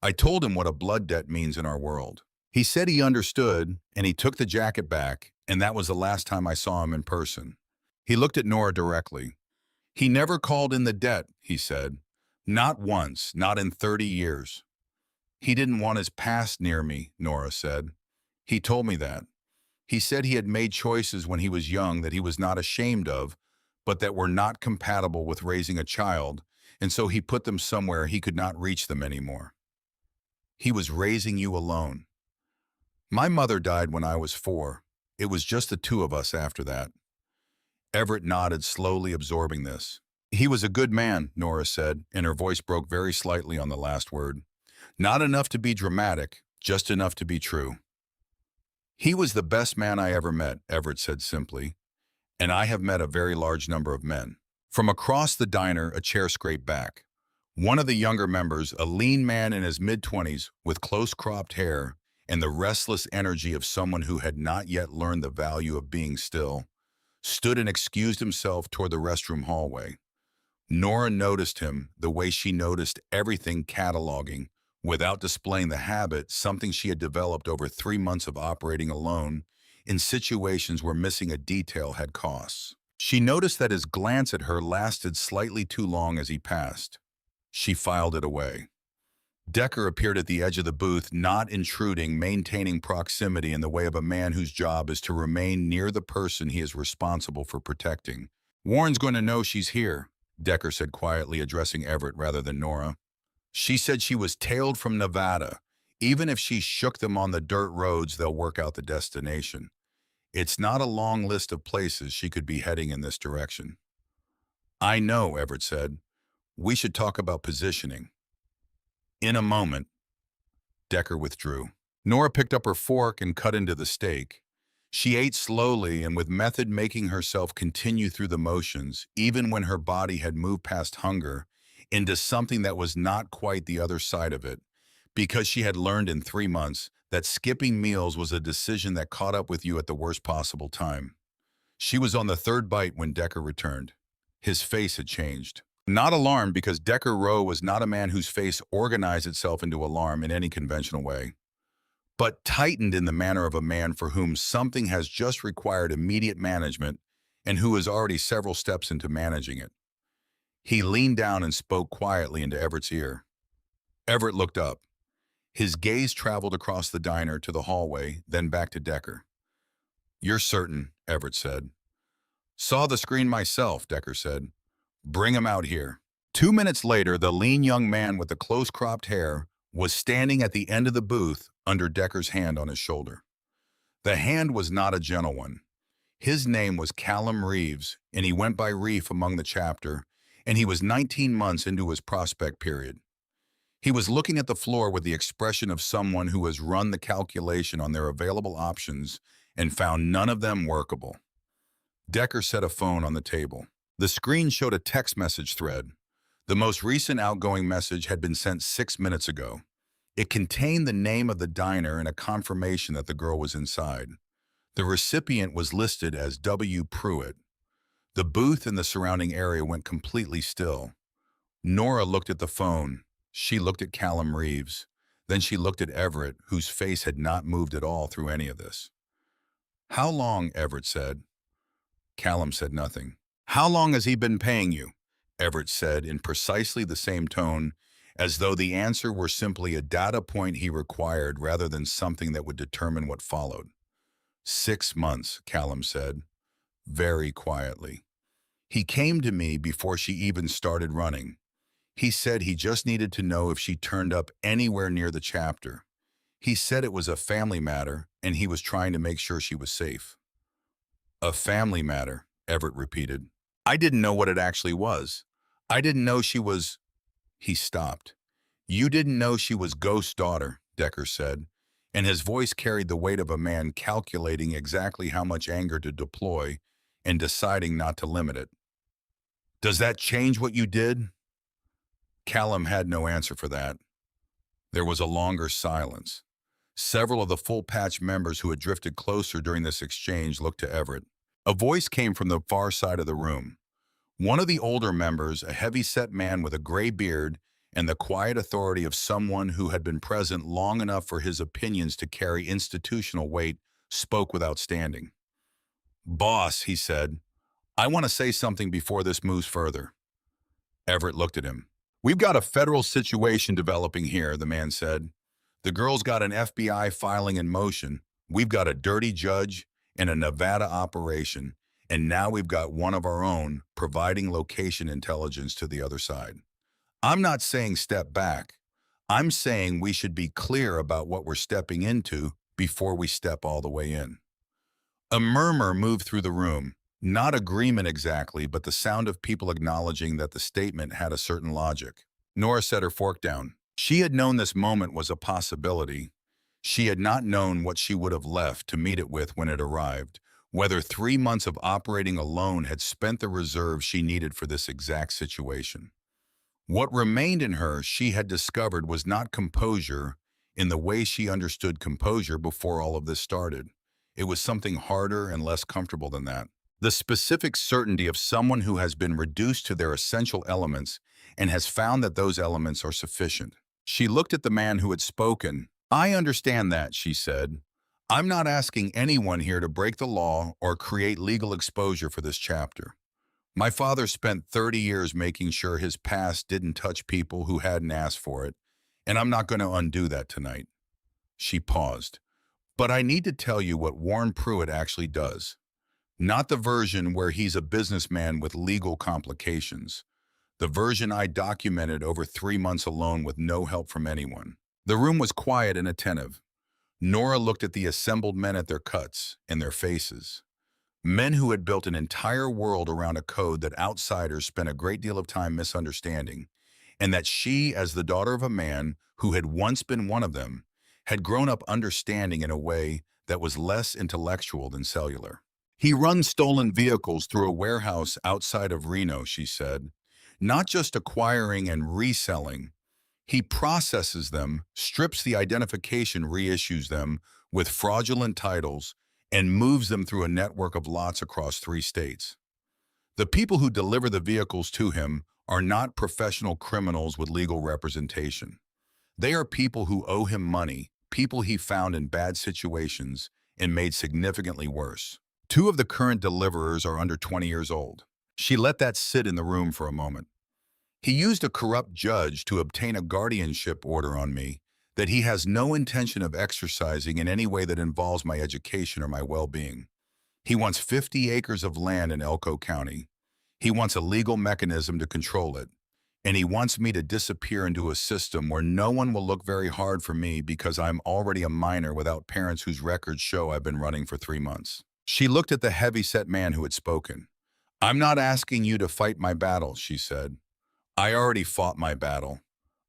I told him what a blood debt means in our world. He said he understood, and he took the jacket back, and that was the last time I saw him in person. He looked at Nora directly. He never called in the debt, he said. Not once, not in 30 years. He didn't want his past near me, Nora said. He told me that. He said he had made choices when he was young that he was not ashamed of, but that were not compatible with raising a child, and so he put them somewhere he could not reach them anymore. He was raising you alone. My mother died when I was 4. It was just the two of us after that. Everett nodded, slowly absorbing this. He was a good man, Nora said, and her voice broke very slightly on the last word. Not enough to be dramatic, just enough to be true. He was the best man I ever met, Everett said simply, and I have met a very large number of men. From across the diner, a chair scraped back. One of the younger members, a lean man in his mid-20s with close-cropped hair and the restless energy of someone who had not yet learned the value of being still, stood and excused himself toward the restroom hallway. Nora noticed him the way she noticed everything, cataloging, without displaying the habit, something she had developed over 3 months of operating alone in situations where missing a detail had costs. She noticed that his glance at her lasted slightly too long as he passed. She filed it away. Decker appeared at the edge of the booth, not intruding, maintaining proximity in the way of a man whose job is to remain near the person he is responsible for protecting. "Warren's going to know she's here," Decker said quietly, addressing Everett rather than Nora. "She said she was tailed from Nevada. Even if she shook them on the dirt roads, they'll work out the destination. It's not a long list of places she could be heading in this direction." "I know," Everett said. "We should talk about positioning." "In a moment." Decker withdrew. Nora picked up her fork and cut into the steak. She ate slowly and with method, making herself continue through the motions, even when her body had moved past hunger into something that was not quite the other side of it, because she had learned in 3 months that skipping meals was a decision that caught up with you at the worst possible time. She was on the 3rd bite when Decker returned. His face had changed. Not alarmed, because Decker Rowe was not a man whose face organized itself into alarm in any conventional way, but tightened in the manner of a man for whom something has just required immediate management and who is already several steps into managing it. He leaned down and spoke quietly into Everett's ear. Everett looked up. His gaze traveled across the diner to the hallway, then back to Decker. "You're certain," Everett said. "Saw the screen myself," Decker said. "Bring him out here." 2 minutes later, the lean young man with the close-cropped hair was standing at the end of the booth under Decker's hand on his shoulder. The hand was not a gentle one. His name was Callum Reeves, and he went by Reef among the chapter, and he was 19 months into his prospect period. He was looking at the floor with the expression of someone who has run the calculation on their available options and found none of them workable. Decker set a phone on the table. The screen showed a text message thread. The most recent outgoing message had been sent 6 minutes ago. It contained the name of the diner and a confirmation that the girl was inside. The recipient was listed as W. Pruitt. The booth and the surrounding area went completely still. Nora looked at the phone. She looked at Callum Reeves. Then she looked at Everett, whose face had not moved at all through any of this. "How long?" Everett said. Callum said nothing. "How long has he been paying you?" Everett said in precisely the same tone, as though the answer were simply a data point he required rather than something that would determine what followed. 6 months, Callum said, very quietly. "He came to me before she even started running. He said he just needed to know if she turned up anywhere near the chapter. He said it was a family matter, and he was trying to make sure she was safe." "A family matter," Everett repeated. "I didn't know what it actually was. I didn't know she was—" He stopped. "You didn't know she was Ghost's daughter," Decker said, and his voice carried the weight of a man calculating exactly how much anger to deploy and deciding not to limit it. "Does that change what you did?" Callum had no answer for that. There was a longer silence. Several of the full patch members who had drifted closer during this exchange looked to Everett. A voice came from the far side of the room. One of the older members, a heavy-set man with a gray beard and the quiet authority of someone who had been present long enough for his opinions to carry institutional weight, spoke without standing. "Boss," he said, "I want to say something before this moves further." Everett looked at him. "We've got a federal situation developing here," the man said. "The girl's got an FBI filing in motion. We've got a dirty judge, and a Nevada operation, and now we've got one of our own providing location intelligence to the other side. I'm not saying step back. I'm saying we should be clear about what we're stepping into before we step all the way in. A murmur moved through the room, not agreement exactly, but the sound of people acknowledging that the statement had a certain logic. Nora set her fork down. She had known this moment was a possibility. She had not known what she would have left to meet it with when it arrived, whether 3 months of operating alone had spent the reserve she needed for this exact situation. What remained in her, she had discovered, was not composure in the way she understood composure before all of this started. It was something harder and less comfortable than that. The specific certainty of someone who has been reduced to their essential elements and has found that those elements are sufficient. She looked at the man who had spoken. "I understand that," she said. "I'm not asking anyone here to break the law or create legal exposure for this chapter. My father spent 30 years making sure his past didn't touch people who hadn't asked for it, and I'm not going to undo that tonight." She paused. "But I need to tell you what Warren Pruitt actually does. Not the version where he's a businessman with legal complications. The version I documented over 3 months alone with no help from anyone." The room was quiet and attentive. Nora looked at the assembled men at their cuts, in their faces. Men who had built an entire world around a code that outsiders spent a great deal of time misunderstanding, and that she, as the daughter of a man who had once been one of them, had grown up understanding in a way that was less intellectual than cellular. "He runs stolen vehicles through a warehouse outside of Reno," she said. "Not just acquiring and reselling. He processes them, strips the identification, reissues them with fraudulent titles, and moves them through a network of lots across 3 states. The people who deliver the vehicles to him are not professional criminals with legal representation. They are people who owe him money, people he found in bad situations and made significantly worse. 2 of the current deliverers are under 20 years old." She let that sit in the room for a moment. "He used a corrupt judge to obtain a guardianship order on me that he has no intention of exercising in any way that involves my education or my well-being. He wants 50 acres of land in Elko County. He wants a legal mechanism to control it. And he wants me to disappear into a system where no one will look very hard for me because I'm already a minor without parents whose records show I've been running for 3 months. She looked at the heavy-set man who had spoken. "I'm not asking you to fight my battle," she said. "I already fought my battle.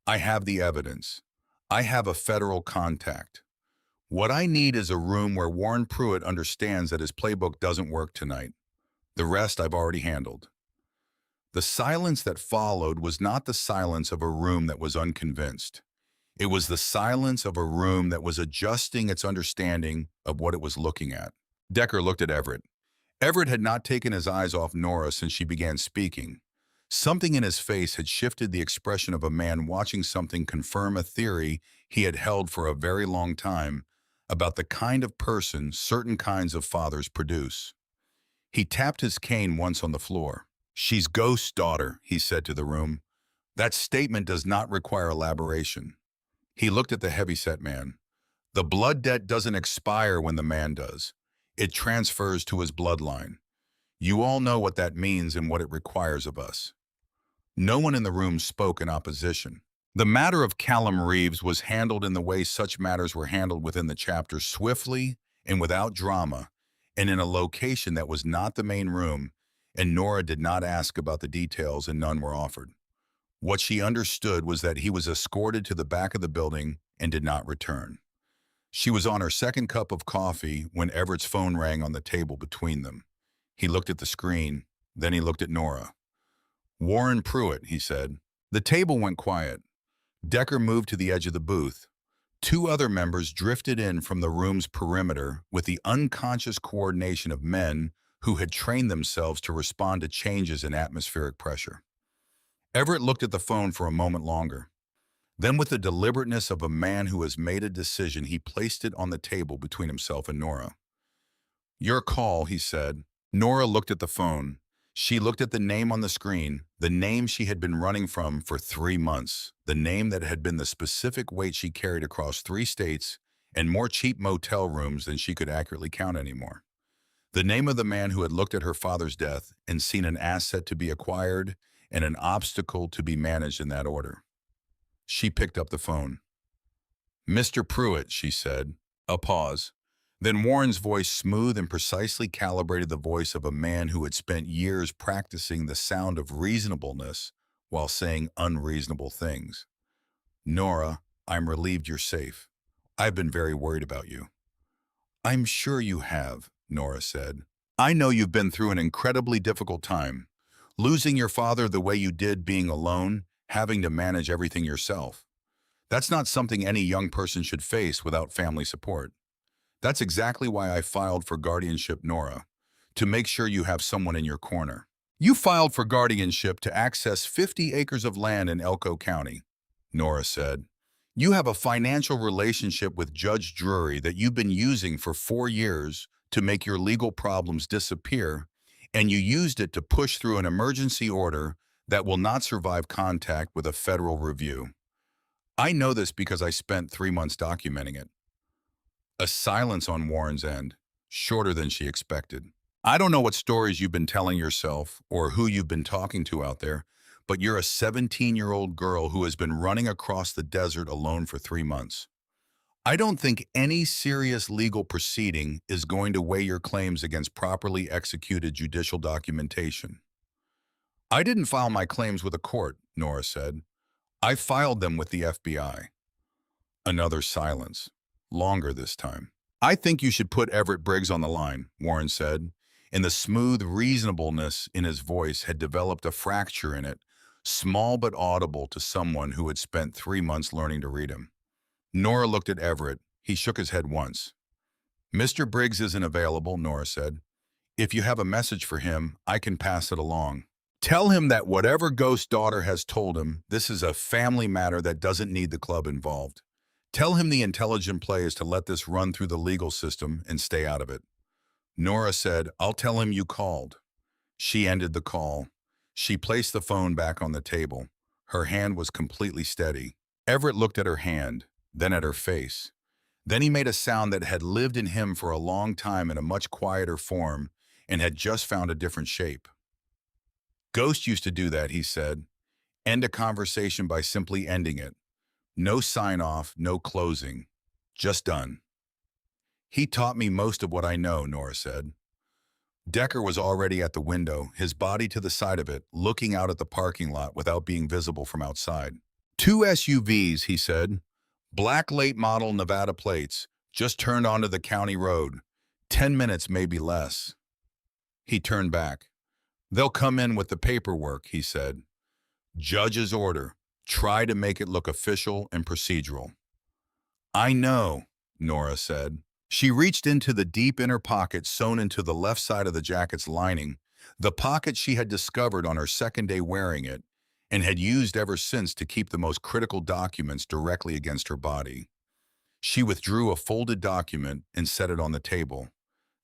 I have the evidence. I have a federal contact. What I need is a room where Warren Pruitt understands that his playbook doesn't work tonight. The rest I've already handled." The silence that followed was not the silence of a room that was unconvinced. It was the silence of a room that was adjusting its understanding of what it was looking at. Decker looked at Everett. Everett had not taken his eyes off Nora since she began speaking. Something in his face had shifted the expression of a man watching something confirm a theory he had held for a very long time about the kind of person certain kinds of fathers produce. He tapped his cane once on the floor. "She's Ghost's daughter," he said to the room. "That statement does not require elaboration." He looked at the heavy-set man. "The blood debt doesn't expire when the man does. It transfers to his bloodline. You all know what that means and what it requires of us." No one in the room spoke in opposition. The matter of Callum Reeves was handled in the way such matters were handled within the chapter, swiftly and without drama, and in a location that was not the main room, and Nora did not ask about the details and none were offered. What she understood was that he was escorted to the back of the building and did not return. She was on her second cup of coffee when Everett's phone rang on the table between them. He looked at the screen, then he looked at Nora. "Warren Pruitt," he said. The table went quiet. Decker moved to the edge of the booth. 2 other members drifted in from the room's perimeter with the unconscious coordination of men who had trained themselves to respond to changes in atmospheric pressure. Everett looked at the phone for a moment longer. Then, with the deliberateness of a man who has made a decision, he placed it on the table between himself and Nora. "Your call," he said. Nora looked at the phone. She looked at the name on the screen, the name she had been running from for 3 months, the name that had been the specific weight she carried across 3 states and more cheap motel rooms than she could accurately count anymore. The name of the man who had looked at her father's death and seen an asset to be acquired and an obstacle to be managed in that order. She picked up the phone. "Mr. Pruitt," she said. A pause. Then Warren's voice, smooth and precisely calibrated the voice of a man who had spent years practicing the sound of reasonableness while saying unreasonable things. "Nora, I'm relieved you're safe. I've been very worried about you." "I'm sure you have," Nora said. "I know you've been through an incredibly difficult time. Losing your father the way you did, being alone, having to manage everything yourself. That's not something any young person should face without family support. That's exactly why I filed for guardianship, Nora, to make sure you have someone in your corner. You filed for guardianship to access 50 acres of land in Elko County," Nora said. "You have a financial relationship with Judge Drury that you've been using for 4 years to make your legal problems disappear, and you used it to push through an emergency order that will not survive contact with a federal review. I know this because I spent 3 months documenting it." A silence on Warren's end, shorter than she expected. "I don't know what stories you've been telling yourself or who you've been talking to out there, but you're a 17-year-old girl who has been running across the desert alone for 3 months. I don't think any serious legal proceeding is going to weigh your claims against properly executed judicial documentation." "I didn't file my claims with a court," Nora said. "I filed them with the FBI." Another silence, longer this time. "I think you should put Everett Briggs on the line," Warren said, and the smooth reasonableness in his voice had developed a fracture in it, small but audible to someone who had spent 3 months learning to read him. Nora looked at Everett. He shook his head once. "Mr. Briggs isn't available," Nora said. "If you have a message for him, I can pass it along. Tell him that whatever ghost daughter has told him, this is a family matter that doesn't need the club involved. Tell him the intelligent play is to let this run through the legal system and stay out of it." Nora said, "I'll tell him you called." She ended the call. She placed the phone back on the table. Her hand was completely steady. Everett looked at her hand, then at her face. Then he made a sound that had lived in him for a long time in a much quieter form and had just found a different shape. "Ghost used to do that," he said. "End a conversation by simply ending it. No sign-off, no closing. Just done. He taught me most of what I know," Nora said. Decker was already at the window, his body to the side of it, looking out at the parking lot without being visible from outside. "Two SUVs," he said. "Black late model Nevada plates, just turned onto the county road. 10 minutes, maybe less." He turned back. "They'll come in with the paperwork," he said. "Judge's order. Try to make it look official and procedural." "I know," Nora said. She reached into the deep inner pocket sewn into the left side of the jacket's lining, the pocket she had discovered on her second day wearing it, and had used ever since to keep the most critical documents directly against her body. She withdrew a folded document and set it on the table.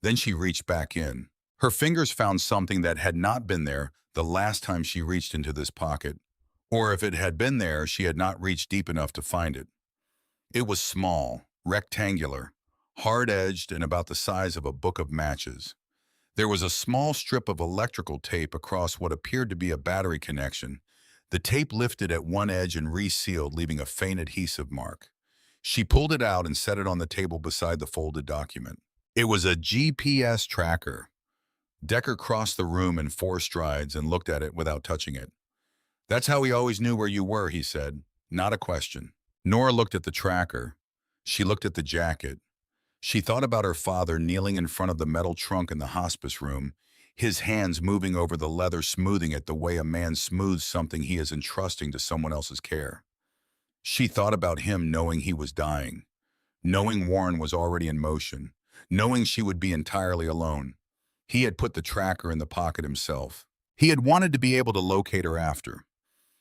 Then she reached back in. Her fingers found something that had not been there the last time she reached into this pocket. Or if it had been there, she had not reached deep enough to find it. It was small, rectangular, hard-edged, and about the size of a book of matches. There was a small strip of electrical tape across what appeared to be a battery connection. The tape lifted at one edge and resealed, leaving a faint adhesive mark. She pulled it out and set it on the table beside the folded document. It was a GPS tracker. Decker crossed the room in 4 strides and looked at it without touching it. "That's how he always knew where you were," he said. "Not a question." Nora looked at the tracker. She looked at the jacket. She thought about her father kneeling in front of the metal trunk in the hospice room, his hands moving over the leather, smoothing it the way a man smooths something he is entrusting to someone else's care. She thought about him knowing he was dying, knowing Warren was already in motion, knowing she would be entirely alone. He had put the tracker in the pocket himself. He had wanted to be able to locate her after.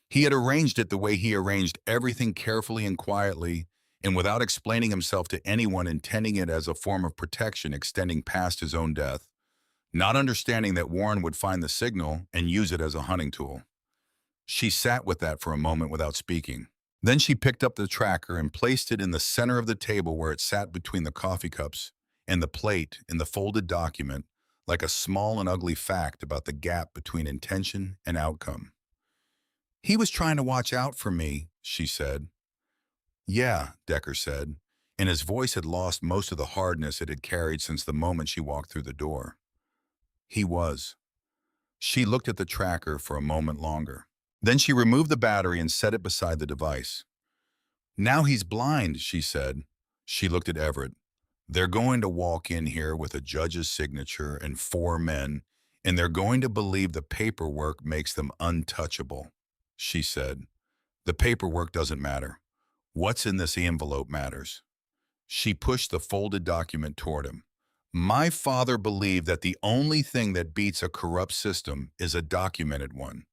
He had arranged it the way he arranged everything, carefully and quietly, and without explaining himself to anyone, intending it as a form of protection extending past his own death, not understanding that Warren would find the signal and use it as a hunting tool. She sat with that for a moment without speaking. Then she picked up the tracker and placed it in the center of the table where it sat between the coffee cups and the plate in the folded document, like a small and ugly fact about the gap between intention and outcome. "He was trying to watch out for me," she said. "Yeah," Decker said, and his voice had lost most of the hardness it had carried since the moment she walked through the door. "He was." She looked at the tracker for a moment longer. Then she removed the battery and set it beside the device. "Now he's blind," she said. She looked at Everett. "They're going to walk in here with a judge's signature and 4 men, and they're going to believe the paperwork makes them untouchable," she said. "The paperwork doesn't matter. What's in this envelope matters." She pushed the folded document toward him. "My father believed that the only thing that beats a corrupt system is a documented one.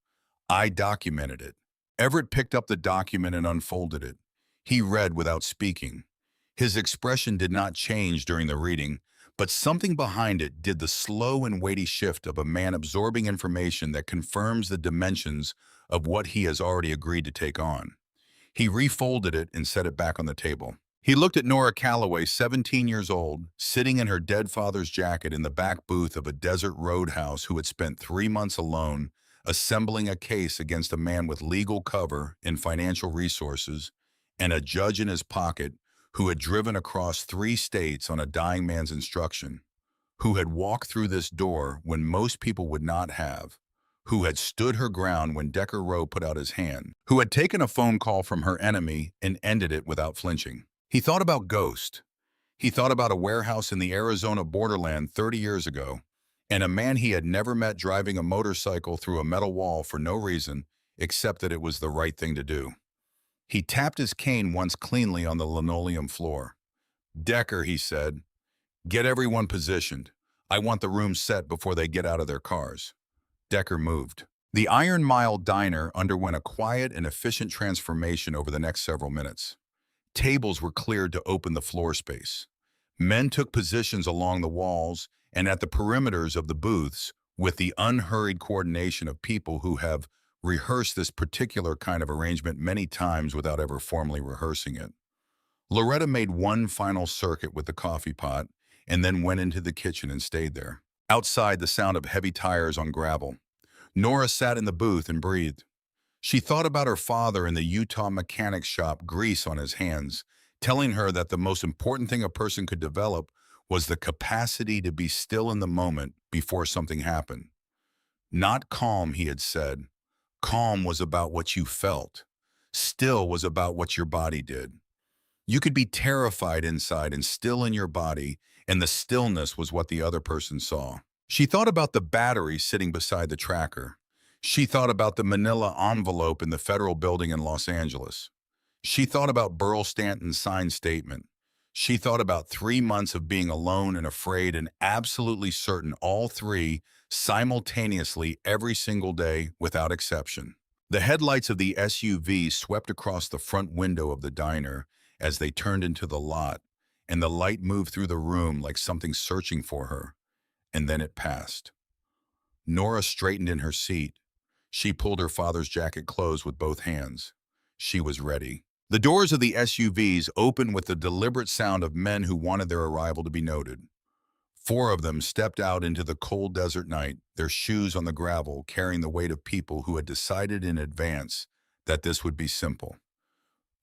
I documented it." Everett picked up the document and unfolded it. He read without speaking. His expression did not change during the reading, but something behind it did the slow and weighty shift of a man absorbing information that confirms the dimensions of what he has already agreed to take on. He refolded it and set it back on the table. He looked at Nora Calloway, 17 years old, sitting in her dead father's jacket in the back booth of a desert roadhouse, who had spent 3 months alone assembling a case against a man with legal cover and financial resources and a judge in his pocket, who had driven across 3 states on a dying man's instruction, who had walked through this door when most people would not have, who had stood her ground when Decker Rowe put out his hand, who had taken a phone call from her enemy and ended it without flinching. He thought about Ghost. He thought about a warehouse in the Arizona borderland 30 years ago, and a man he had never met driving a motorcycle through a metal wall for no reason except that it was the right thing to do. He tapped his cane once cleanly on the linoleum floor. "Decker," he said, "get everyone positioned. I want the room set before they get out of their cars." Decker moved. The Iron Mile diner underwent a quiet and efficient transformation over the next several minutes. Tables were cleared to open the floor space. Men took positions along the walls and at the perimeters of the booths with the unhurried coordination of people who have rehearsed this particular kind of arrangement many times without ever formally rehearsing it. Loretta made one final circuit with the coffee pot and then went into the kitchen and stayed there. Outside, the sound of heavy tires on gravel. Nora sat in the booth and breathed. She thought about her father in the Utah mechanic shop, grease on his hands, telling her that the most important thing a person could develop was the capacity to be still in the moment before something happened. Not calm, he had said. Calm was about what you felt. Still was about what your body did. You could be terrified inside and still in your body, and the stillness was what the other person saw. She thought about the battery sitting beside the tracker. She thought about the manila envelope in the federal building in Los Angeles. She thought about Burl Stanton's signed statement. She thought about 3 months of being alone and afraid and absolutely certain, all three, simultaneously every single day without exception. The headlights of the SUV swept across the front window of the diner as they turned into the lot, and the light moved through the room like something searching for her, and then it passed. Nora straightened in her seat. She pulled her father's jacket closed with both hands. She was ready. The doors of the SUVs opened with the deliberate sound of men who wanted their arrival to be noted. 4 of them stepped out into the cold desert night, their shoes on the gravel carrying the weight of people who had decided in advance that this would be simple.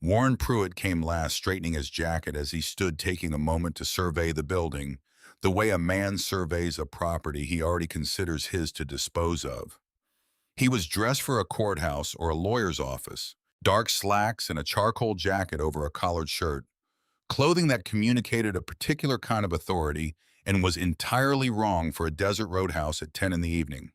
Warren Pruitt came last, straightening his jacket as he stood taking a moment to survey the building, the way a man surveys a property he already considers his to dispose of. He was dressed for a courthouse or a lawyer's office, dark slacks and a charcoal jacket over a collared shirt, clothing that communicated a particular kind of authority and was entirely wrong for a desert roadhouse at 10 in the evening.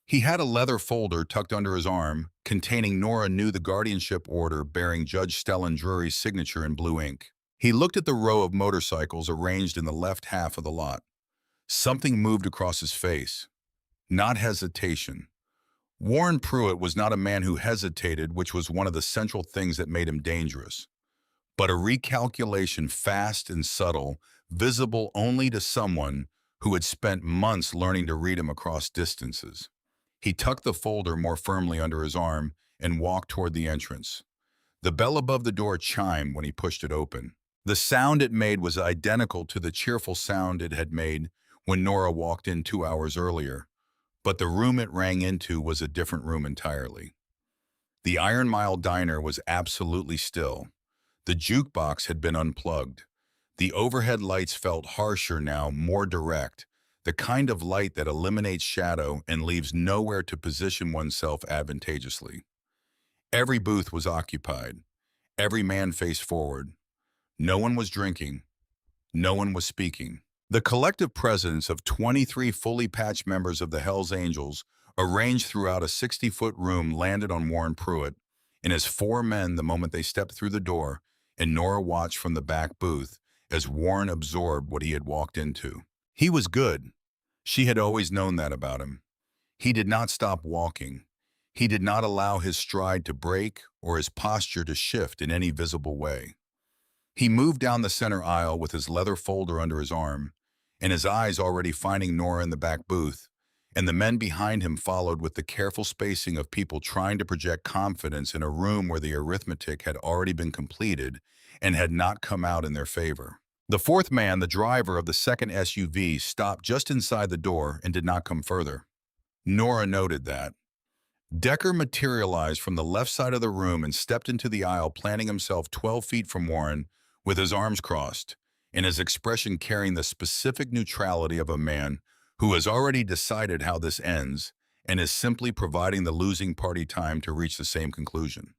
He had a leather folder tucked under his arm, containing Nora knew the guardianship order bearing Judge Stellan Drury's signature in blue ink. He looked at the row of motorcycles arranged in the left half of the lot. Something moved across his face. Not hesitation. Warren Pruitt was not a man who hesitated, which was one of the central things that made him dangerous, but a recalculation fast and subtle, visible only to someone who had spent months learning to read him across distances. He tucked the folder more firmly under his arm and walked toward the entrance. The bell above the door chimed when he pushed it open. The sound it made was identical to the cheerful sound it had made when Nora walked in 2 hours earlier, but the room it rang into was a different room entirely. The Iron Mile diner was absolutely still. The jukebox had been unplugged. The overhead lights felt harsher now, more direct, the kind of light that eliminates shadow and leaves nowhere to position oneself advantageously. Every booth was occupied. Every man faced forward. No one was drinking. No one was speaking. The collective presence of 23 fully patched members of the Hells Angels, arranged throughout a 60-foot room, landed on Warren Pruitt and his 4 men the moment they stepped through the door, and Nora watched from the back booth as Warren absorbed what he had walked into. He was good. She had always known that about him. He did not stop walking. He did not allow his stride to break or his posture to shift in any visible way. He moved down the center aisle with his leather folder under his arm, and his eyes already finding Nora in the back booth, and the men behind him followed with the careful spacing of people trying to project confidence in a room where the arithmetic had already been completed and had not come out in their favor. The 4th man, the driver of the second SUV, stopped just inside the door and did not come further. Nora noted that. Decker materialized from the left side of the room and stepped into the aisle, planting himself 12 feet from Warren with his arms crossed, and his expression carrying the specific neutrality of a man who has already decided how this ends and is simply providing the losing party time to reach the same conclusion.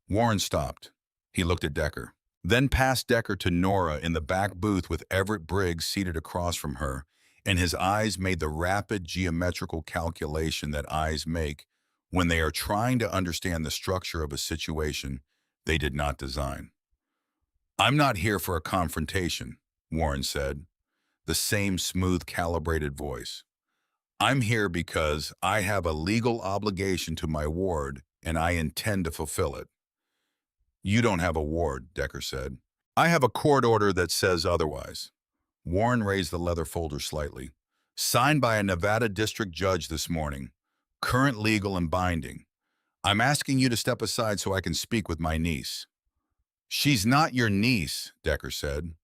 Warren stopped. He looked at Decker, then passed Decker to Nora in the back booth with Everett Briggs seated across from her, and his eyes made the rapid geometrical calculation that eyes make when they are trying to understand the structure of a situation they did not design. "I'm not here for a confrontation," Warren said, the same smooth, calibrated voice. "I'm here because I have a legal obligation to my ward, and I intend to fulfill it." "You don't have a ward," Decker said. "I have a court order that says otherwise." Warren raised the leather folder slightly. "Signed by a Nevada district judge this morning. Current, legal, and binding. I'm asking you to step aside so I can speak with my niece." "She's not your niece," Decker said.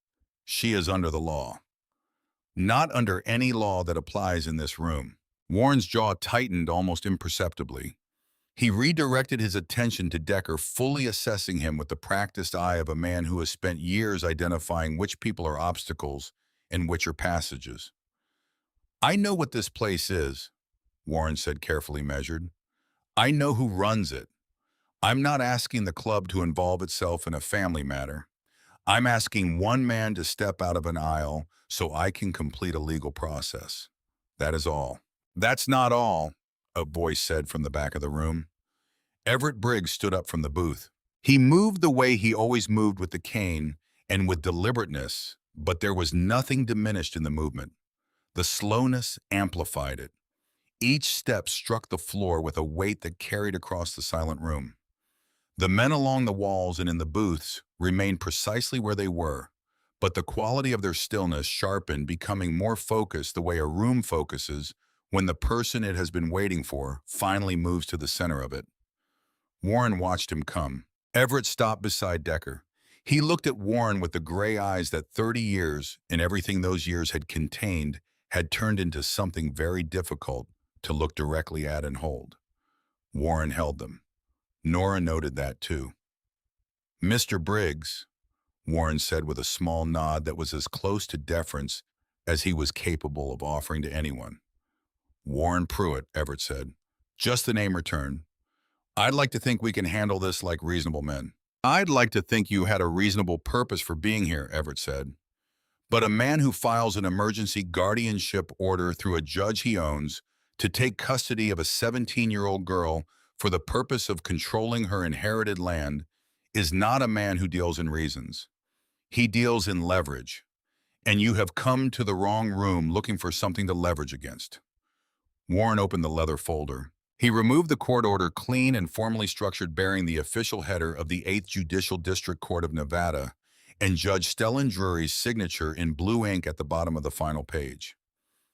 "She is under the law." "Not under any law that applies in this room." Warren's jaw tightened almost imperceptibly. He redirected his attention to Decker, fully assessing him with the practiced eye of a man who has spent years identifying which people are obstacles and which are passages. "I know what this place is," Warren said, carefully measured. "I know who runs it. I'm not asking the club to involve itself in a family matter. I'm asking one man to step out of an aisle so I can complete a legal process. That is all." "That's not all," a voice said from the back of the room. Everett Briggs stood up from the booth. He moved the way he always moved, with the cane and with deliberateness, but there was nothing diminished in the movement. The slowness amplified it. Each step struck the floor with a weight that carried across the silent room. The men along the walls and in the booths remained precisely where they were, but the quality of their stillness sharpened, becoming more focused the way a room focuses when the person it has been waiting for finally moves to the center of it. Warren watched him come. Everett stopped beside Decker. He looked at Warren with the gray eyes that 30 years and everything those years had contained had turned into something very difficult to look directly at and hold. Warren held them. Nora noted that too. "Mr. Briggs," Warren said with a small nod that was as close to deference as he was capable of offering to anyone. "Warren Pruitt," Everett said. "Just the name returned. I'd like to think we can handle this like reasonable men." "I'd like to think you had a reasonable purpose for being here," Everett said. "But a man who files an emergency guardianship order through a judge he owns to take custody of a 17-year-old girl for the purpose of controlling her inherited land is not a man who deals in reasons. He deals in leverage, and you have come to the wrong room looking for something to leverage against." Warren opened the leather folder. He removed the court order, clean and formally structured, bearing the official header of the 8th Judicial District Court of Nevada and Judge Stellan Drury's signature in blue ink at the bottom of the final page.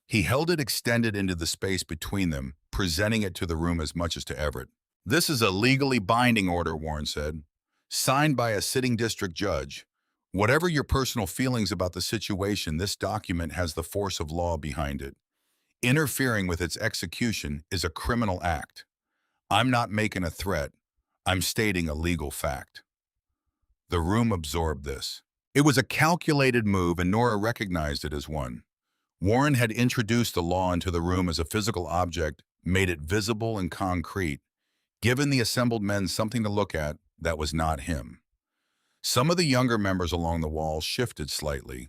He held it extended into the space between them, presenting it to the room as much as to Everett. "This is a legally binding order," Warren said, "signed by a sitting district judge. Whatever your personal feelings about the situation, this document has the force of law behind it. Interfering with its execution is a criminal act. I'm not making a threat. I'm stating a legal fact. The room absorbed this. It was a calculated move, and Nora recognized it as one. Warren had introduced the law into the room as a physical object, made it visible and concrete, given the assembled men something to look at that was not him. Some of the younger members along the wall shifted slightly,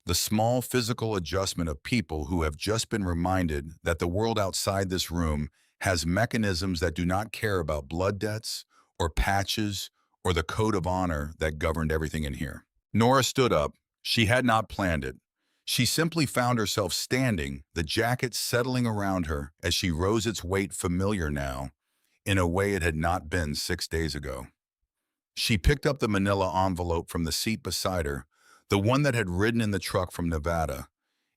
the small physical adjustment of people who have just been reminded that the world outside this room has mechanisms that do not care about blood debts or patches or the code of honor that governed everything in here. Nora stood up. She had not planned it. She simply found herself standing, the jacket settling around her as she rose, its weight familiar now, in a way it had not been 6 days ago. She picked up the manila envelope from the seat beside her, the one that had ridden in the truck from Nevada,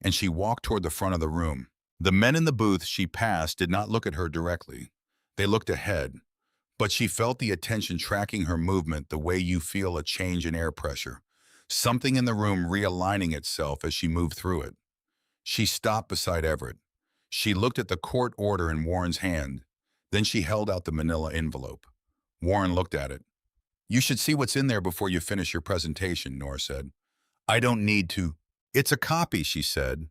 and she walked toward the front of the room. The men in the booth she passed did not look at her directly. They looked ahead, but she felt the attention tracking her movement the way you feel a change in air pressure, something in the room realigning itself as she moved through it. She stopped beside Everett. She looked at the court order in Warren's hand. Then she held out the manila envelope. Warren looked at it. "You should see what's in there before you finish your presentation," Nora said. "I don't need to." "It's a copy," she said.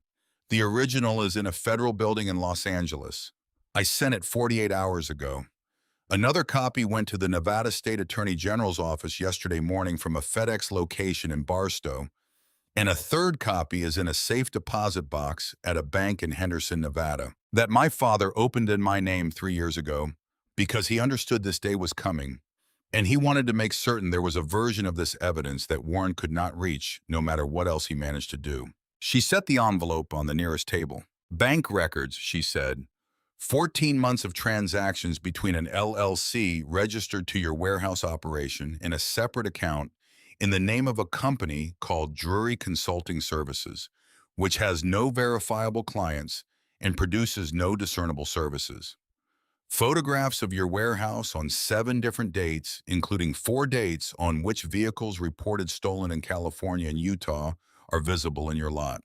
"The original is in a federal building in Los Angeles. I sent it 48 hours ago. Another copy went to the Nevada State Attorney General's office yesterday morning from a FedEx location in Barstow, and a third copy is in a safe deposit box at a bank in Henderson, Nevada, that my father opened in my name 3 years ago because he understood this day was coming, and he wanted to make certain there was a version of this evidence that Warren could not reach, no matter what else he managed to do." She set the envelope on the nearest table. "Bank records," she said. 14 months of transactions between an LLC registered to your warehouse operation in a separate account in the name of a company called Drury Consulting Services, which has no verifiable clients and produces no discernible services. Photographs of your warehouse on 7 different dates, including 4 dates on which vehicles reported stolen in California and Utah, are visible in your lot.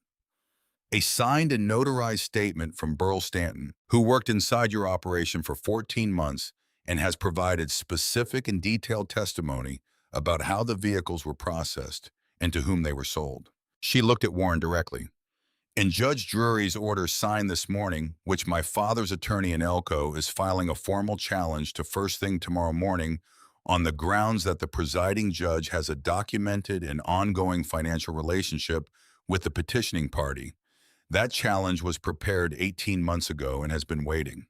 A signed and notarized statement from Burl Stanton, who worked inside your operation for 14 months and has provided specific and detailed testimony about how the vehicles were processed and to whom they were sold. She looked at Warren directly. "And Judge Drury's order signed this morning, which my father's attorney in Elko is filing a formal challenge to first thing tomorrow morning on the grounds that the presiding judge has a documented and ongoing financial relationship with the petitioning party. That challenge was prepared 18 months ago and has been waiting."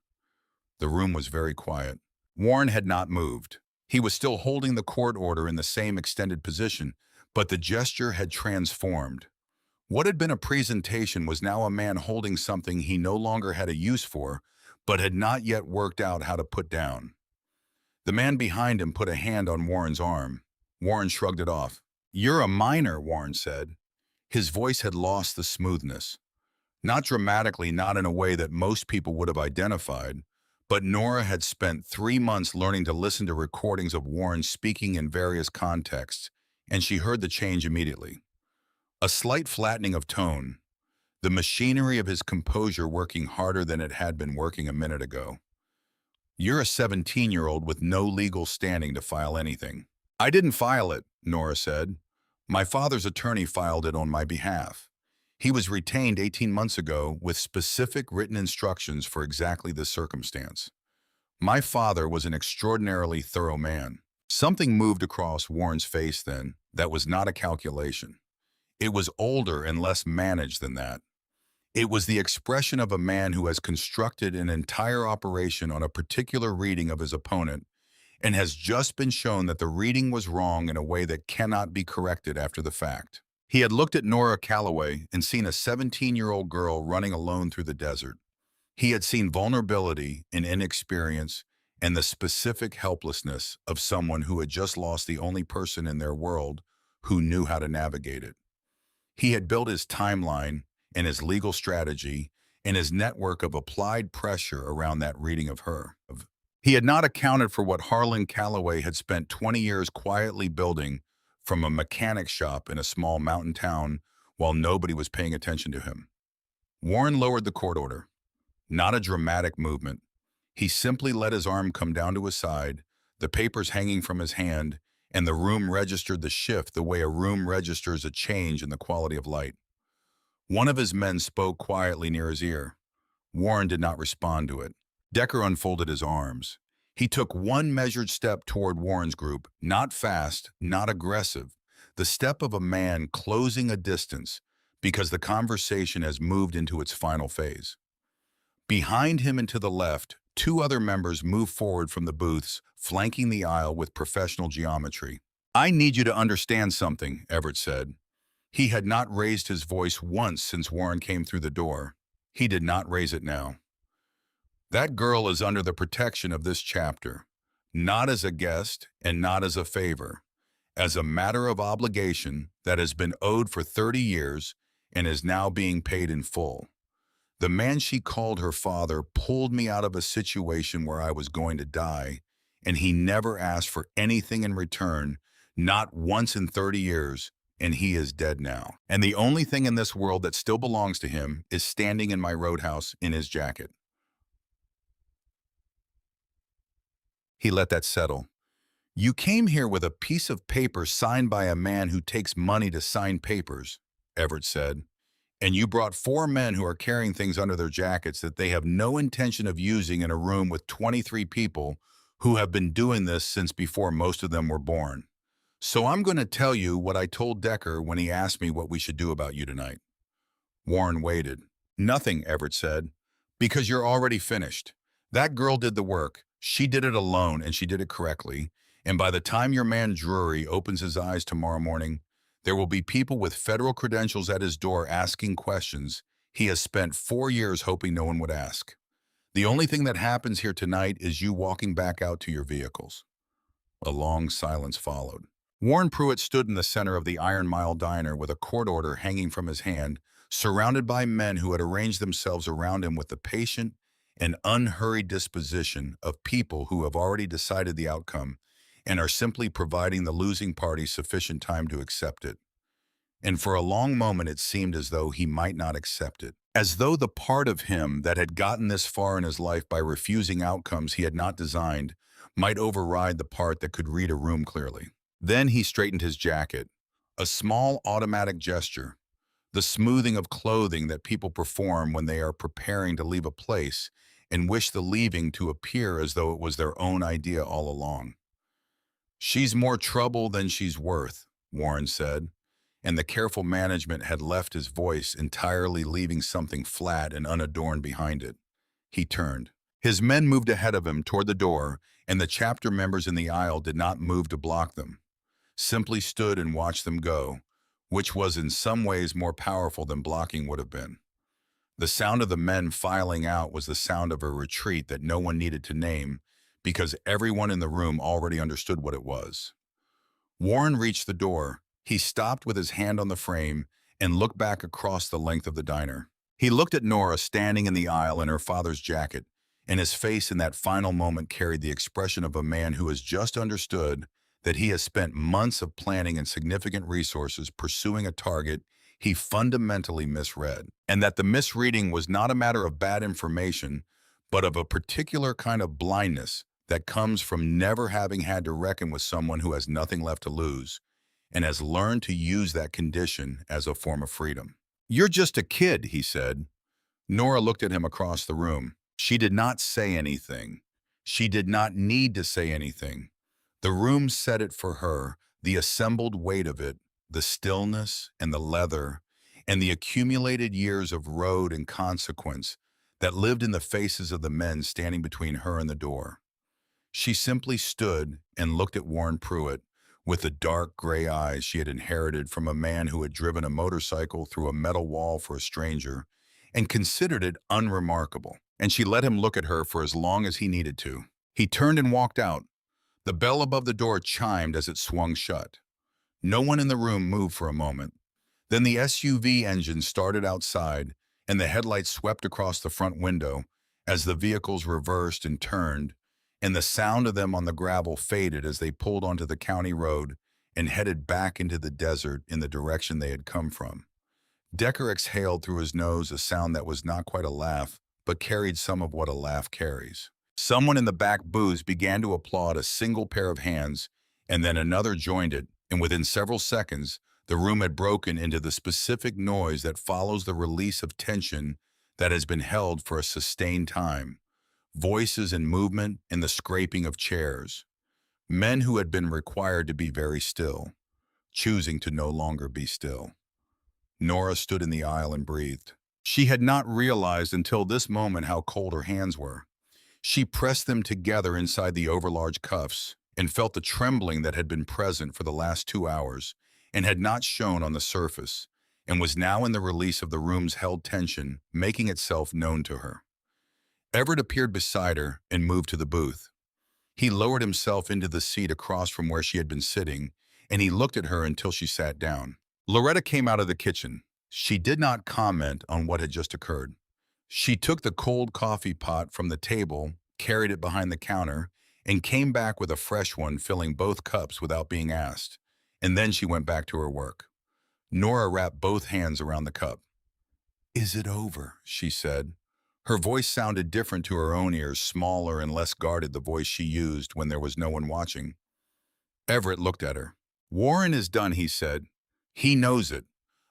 The room was very quiet. Warren had not moved. He was still holding the court order in the same extended position, but the gesture had transformed. What had been a presentation was now a man holding something he no longer had a use for, but had not yet worked out how to put down. The man behind him put a hand on Warren's arm. Warren shrugged it off. "You're a minor," Warren said. His voice had lost the smoothness. Not dramatically, not in a way that most people would have identified, but Nora had spent 3 months learning to listen to recordings of Warren speaking in various contexts, and she heard the change immediately. A slight flattening of tone, the machinery of his composure working harder than it had been working a minute ago. "You're a 17-year-old with no legal standing to file anything." "I didn't file it," Nora said. "My father's attorney filed it on my behalf. He was retained 18 months ago with specific written instructions for exactly this circumstance. My father was an extraordinarily thorough man." Something moved across Warren's face then that was not a calculation. It was older and less managed than that. It was the expression of a man who has constructed an entire operation on a particular reading of his opponent and has just been shown that the reading was wrong in a way that cannot be corrected after the fact. He had looked at Nora Calloway and seen a 17-year-old girl running alone through the desert. He had seen vulnerability and inexperience and the specific helplessness of someone who had just lost the only person in their world who knew how to navigate it. He had built his timeline and his legal strategy and his network of applied pressure around that reading of her. He had not accounted for what Harlan Calloway had spent 20 years quietly building from a mechanic shop in a small mountain town while nobody was paying attention to him. Warren lowered the court order. Not a dramatic movement. He simply let his arm come down to his side, the papers hanging from his hand, and the room registered the shift the way a room registers a change in the quality of light. One of his men spoke quietly near his ear. Warren did not respond to it. Decker unfolded his arms. He took one measured step toward Warren's group, not fast, not aggressive, the step of a man closing a distance because the conversation has moved into its final phase. Behind him and to the left, two other members moved forward from the booths, flanking the aisle with professional geometry. "I need you to understand something," Everett said. He had not raised his voice once since Warren came through the door. He did not raise it now. "That girl is under the protection of this chapter, not as a guest and not as a favor, as a matter of obligation that has been owed for 30 years and is now being paid in full. The man she called her father pulled me out of a situation where I was going to die, and he never asked for anything in return, not once in 30 years, and he is dead now. And the only thing in this world that still belongs to him is standing in my roadhouse in his jacket." He let that settle. "You came here with a piece of paper signed by a man who takes money to sign papers," Everett said. "And you brought 4 men who are carrying things under their jackets that they have no intention of using in a room with 23 people who have been doing this since before most of them were born. So I'm going to tell you what I told Decker when he asked me what we should do about you tonight." Warren waited. "Nothing," Everett said, "because you're already finished. That girl did the work. She did it alone, and she did it correctly. And by the time your man Drury opens his eyes tomorrow morning, there will be people with federal credentials at his door asking questions he has spent 4 years hoping no one would ask. The only thing that happens here tonight is you walking back out to your vehicles." A long silence followed. Warren Pruitt stood in the center of the Iron Mile Diner with a court order hanging from his hand, surrounded by men who had arranged themselves around him with the patient and unhurried disposition of people who have already decided the outcome and are simply providing the losing party sufficient time to accept it. And for a long moment it seemed as though he might not accept it, as though the part of him that had gotten this far in his life by refusing outcomes he had not designed might override the part that could read a room clearly. Then he straightened his jacket, a small automatic gesture, the smoothing of clothing that people perform when they are preparing to leave a place and wish the leaving to appear as though it was their own idea all along. "She's more trouble than she's worth," Warren said, and the careful management had left his voice entirely, leaving something flat and unadorned behind it. He turned. His men moved ahead of him toward the door, and the chapter members in the aisle did not move to block them, simply stood and watched them go, which was in some ways more powerful than blocking would have been. The sound of the men filing out was the sound of a retreat that no one needed to name, because everyone in the room already understood what it was. Warren reached the door. He stopped with his hand on the frame and looked back across the length of the diner. He looked at Nora standing in the aisle in her father's jacket, and his face in that final moment carried the expression of a man who has just understood that he has spent months of planning and significant resources pursuing a target he fundamentally misread, and that the misreading was not a matter of bad information, but of a particular kind of blindness that comes from never having had to reckon with someone who has nothing left to lose and has learned to use that condition as a form of freedom. "You're just a kid," he said. Nora looked at him across the room. She did not say anything. She did not need to say anything. The room said it for her, the assembled weight of it, the stillness and the leather, and the accumulated years of road and consequence that lived in the faces of the men standing between her and the door. She simply stood and looked at Warren Pruitt with the dark gray eyes she had inherited from a man who had driven a motorcycle through a metal wall for a stranger and considered it unremarkable. And she let him look at her for as long as he needed to. He turned and walked out. The bell above the door chimed as it swung shut. No one in the room moved for a moment. Then the SUV engine started outside, and the headlights swept across the front window as the vehicles reversed and turned, and the sound of them on the gravel faded as they pulled onto the county road and headed back into the desert in the direction they had come from. Decker exhaled through his nose a sound that was not quite a laugh, but carried some of what a laugh carries. Someone in the back booths began to applaud a single pair of hands, and then another joined it, and within several seconds, the room had broken into the specific noise that follows the release of tension that has been held for a sustained time. Voices and movement and the scraping of chairs. Men who had been required to be very still, choosing to no longer be still. Nora stood in the aisle and breathed. She had not realized until this moment how cold her hands were. She pressed them together inside the overlarge cuffs and felt the trembling that had been present for the last 2 hours and had not shown on the surface, and was now in the release of the room's held tension, making itself known to her. Everett appeared beside her and moved to the booth. He lowered himself into the seat across from where she had been sitting, and he looked at her until she sat down. Loretta came out of the kitchen. She did not comment on what had just occurred. She took the cold coffee pot from the table, carried it behind the counter, and came back with a fresh one, filling both cups without being asked. And then she went back to her work. Nora wrapped both hands around the cup. "Is it over?" she said. Her voice sounded different to her own ears, smaller and less guarded, the voice she used when there was no one watching. Everett looked at her. "Warren is done," he said. "He knows it.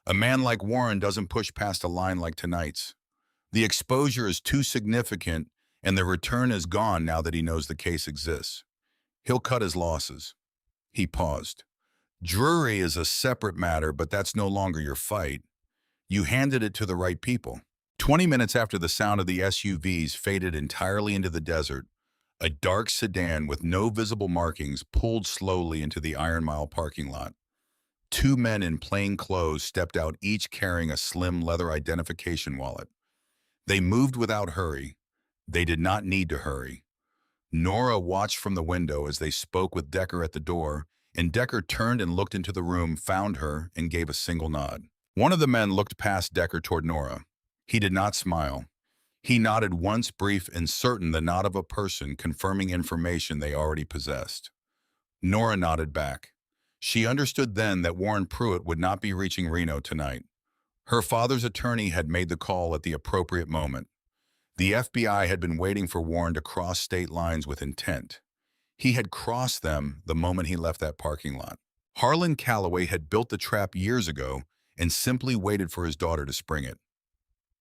A man like Warren doesn't push past a line like tonight's. The exposure is too significant, and the return is gone now that he knows the case exists. He'll cut his losses." He paused. "Drury is a separate matter, but that's no longer your fight. You handed it to the right people." 20 minutes after the sound of the SUVs faded entirely into the desert, a dark sedan with no visible markings pulled slowly into the Iron Mile parking lot. Two men in plain clothes stepped out, each carrying a slim leather identification wallet. They moved without hurry. They did not need to hurry. Nora watched from the window as they spoke with Decker at the door, and Decker turned and looked into the room, found her, and gave a single nod. One of the men looked past Decker toward Nora. He did not smile. He nodded once, brief and certain, the nod of a person confirming information they already possessed. Nora nodded back. She understood then that Warren Pruitt would not be reaching Reno tonight. Her father's attorney had made the call at the appropriate moment. The FBI had been waiting for Warren to cross state lines with intent. He had crossed them the moment he left that parking lot. Harlan Calloway had built the trap years ago and simply waited for his daughter to spring it.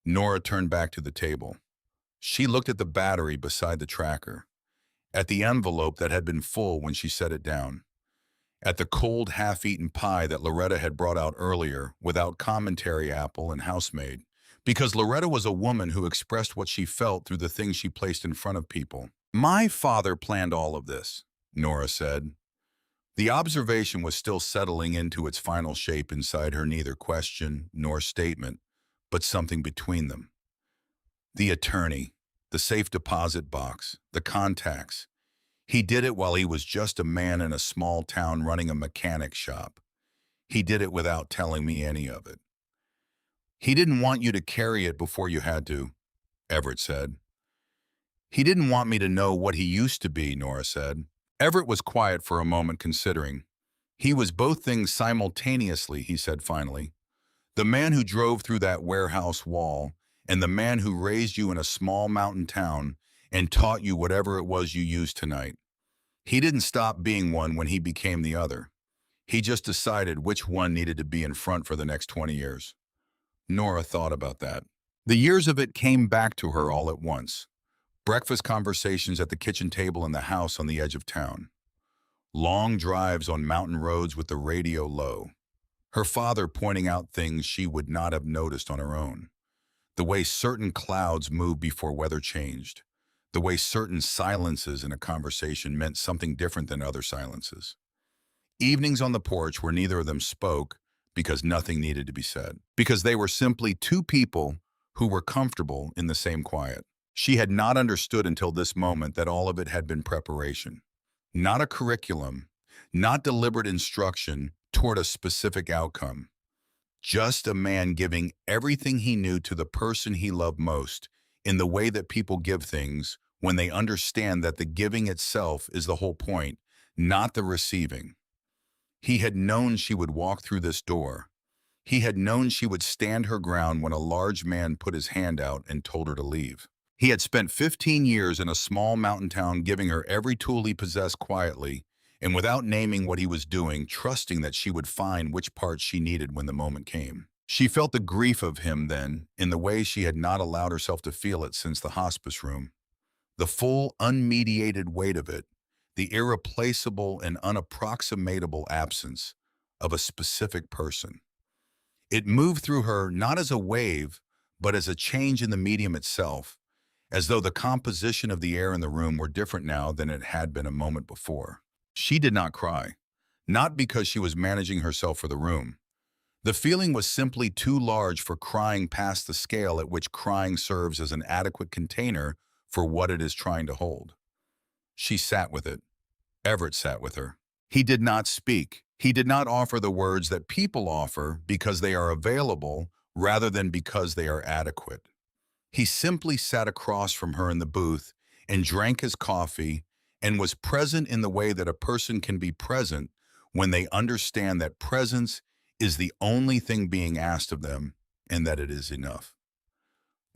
Nora turned back to the table. She looked at the battery beside the tracker, at the envelope that had been full when she set it down, at the cold half-eaten pie that Loretta had brought out earlier without commentary, apple and housemaid, because Loretta was a woman who expressed what she felt through the things she placed in front of people. "My father planned all of this," Nora said. The observation was still settling into its final shape inside her, neither question nor statement, but something between them. The attorney, the safe deposit box, the contacts. He did it while he was just a man in a small town running a mechanic shop. He did it without telling me any of it. "He didn't want you to carry it before you had to," Everett said. "He didn't want me to know what he used to be," Nora said. Everett was quiet for a moment, considering. "He was both things simultaneously," he said finally. "The man who drove through that warehouse wall, and the man who raised you in a small mountain town and taught you whatever it was you used tonight. He didn't stop being one when he became the other. He just decided which one needed to be in front for the next 20 years. Nora thought about that. The years of it came back to her all at once. Breakfast conversations at the kitchen table in the house on the edge of town. Long drives on mountain roads with the radio low. Her father pointing out things she would not have noticed on her own. The way certain clouds moved before weather changed. The way certain silences in a conversation meant something different than other silences. Evenings on the porch where neither of them spoke because nothing needed to be said. Because they were simply two people who were comfortable in the same quiet. She had not understood until this moment that all of it had been preparation. Not a curriculum, not deliberate instruction toward a specific outcome. Just a man giving everything he knew to the person he loved most in the way that people give things when they understand that the giving itself is the whole point, not the receiving. He had known she would walk through this door. He had known she would stand her ground when a large man put his hand out and told her to leave. He had spent 15 years in a small mountain town giving her every tool he possessed quietly, and without naming what he was doing, trusting that she would find which parts she needed when the moment came. She felt the grief of him then, in the way she had not allowed herself to feel it since the hospice room. The full, unmediated weight of it, the irreplaceable and unapproximatable absence of a specific person. It moved through her not as a wave, but as a change in the medium itself, as though the composition of the air in the room were different now than it had been a moment before. She did not cry, not because she was managing herself for the room. The feeling was simply too large for crying past the scale at which crying serves as an adequate container for what it is trying to hold. She sat with it. Everett sat with her. He did not speak. He did not offer the words that people offer because they are available rather than because they are adequate. He simply sat across from her in the booth and drank his coffee and was present in the way that a person can be present when they understand that presence is the only thing being asked of them and that it is enough.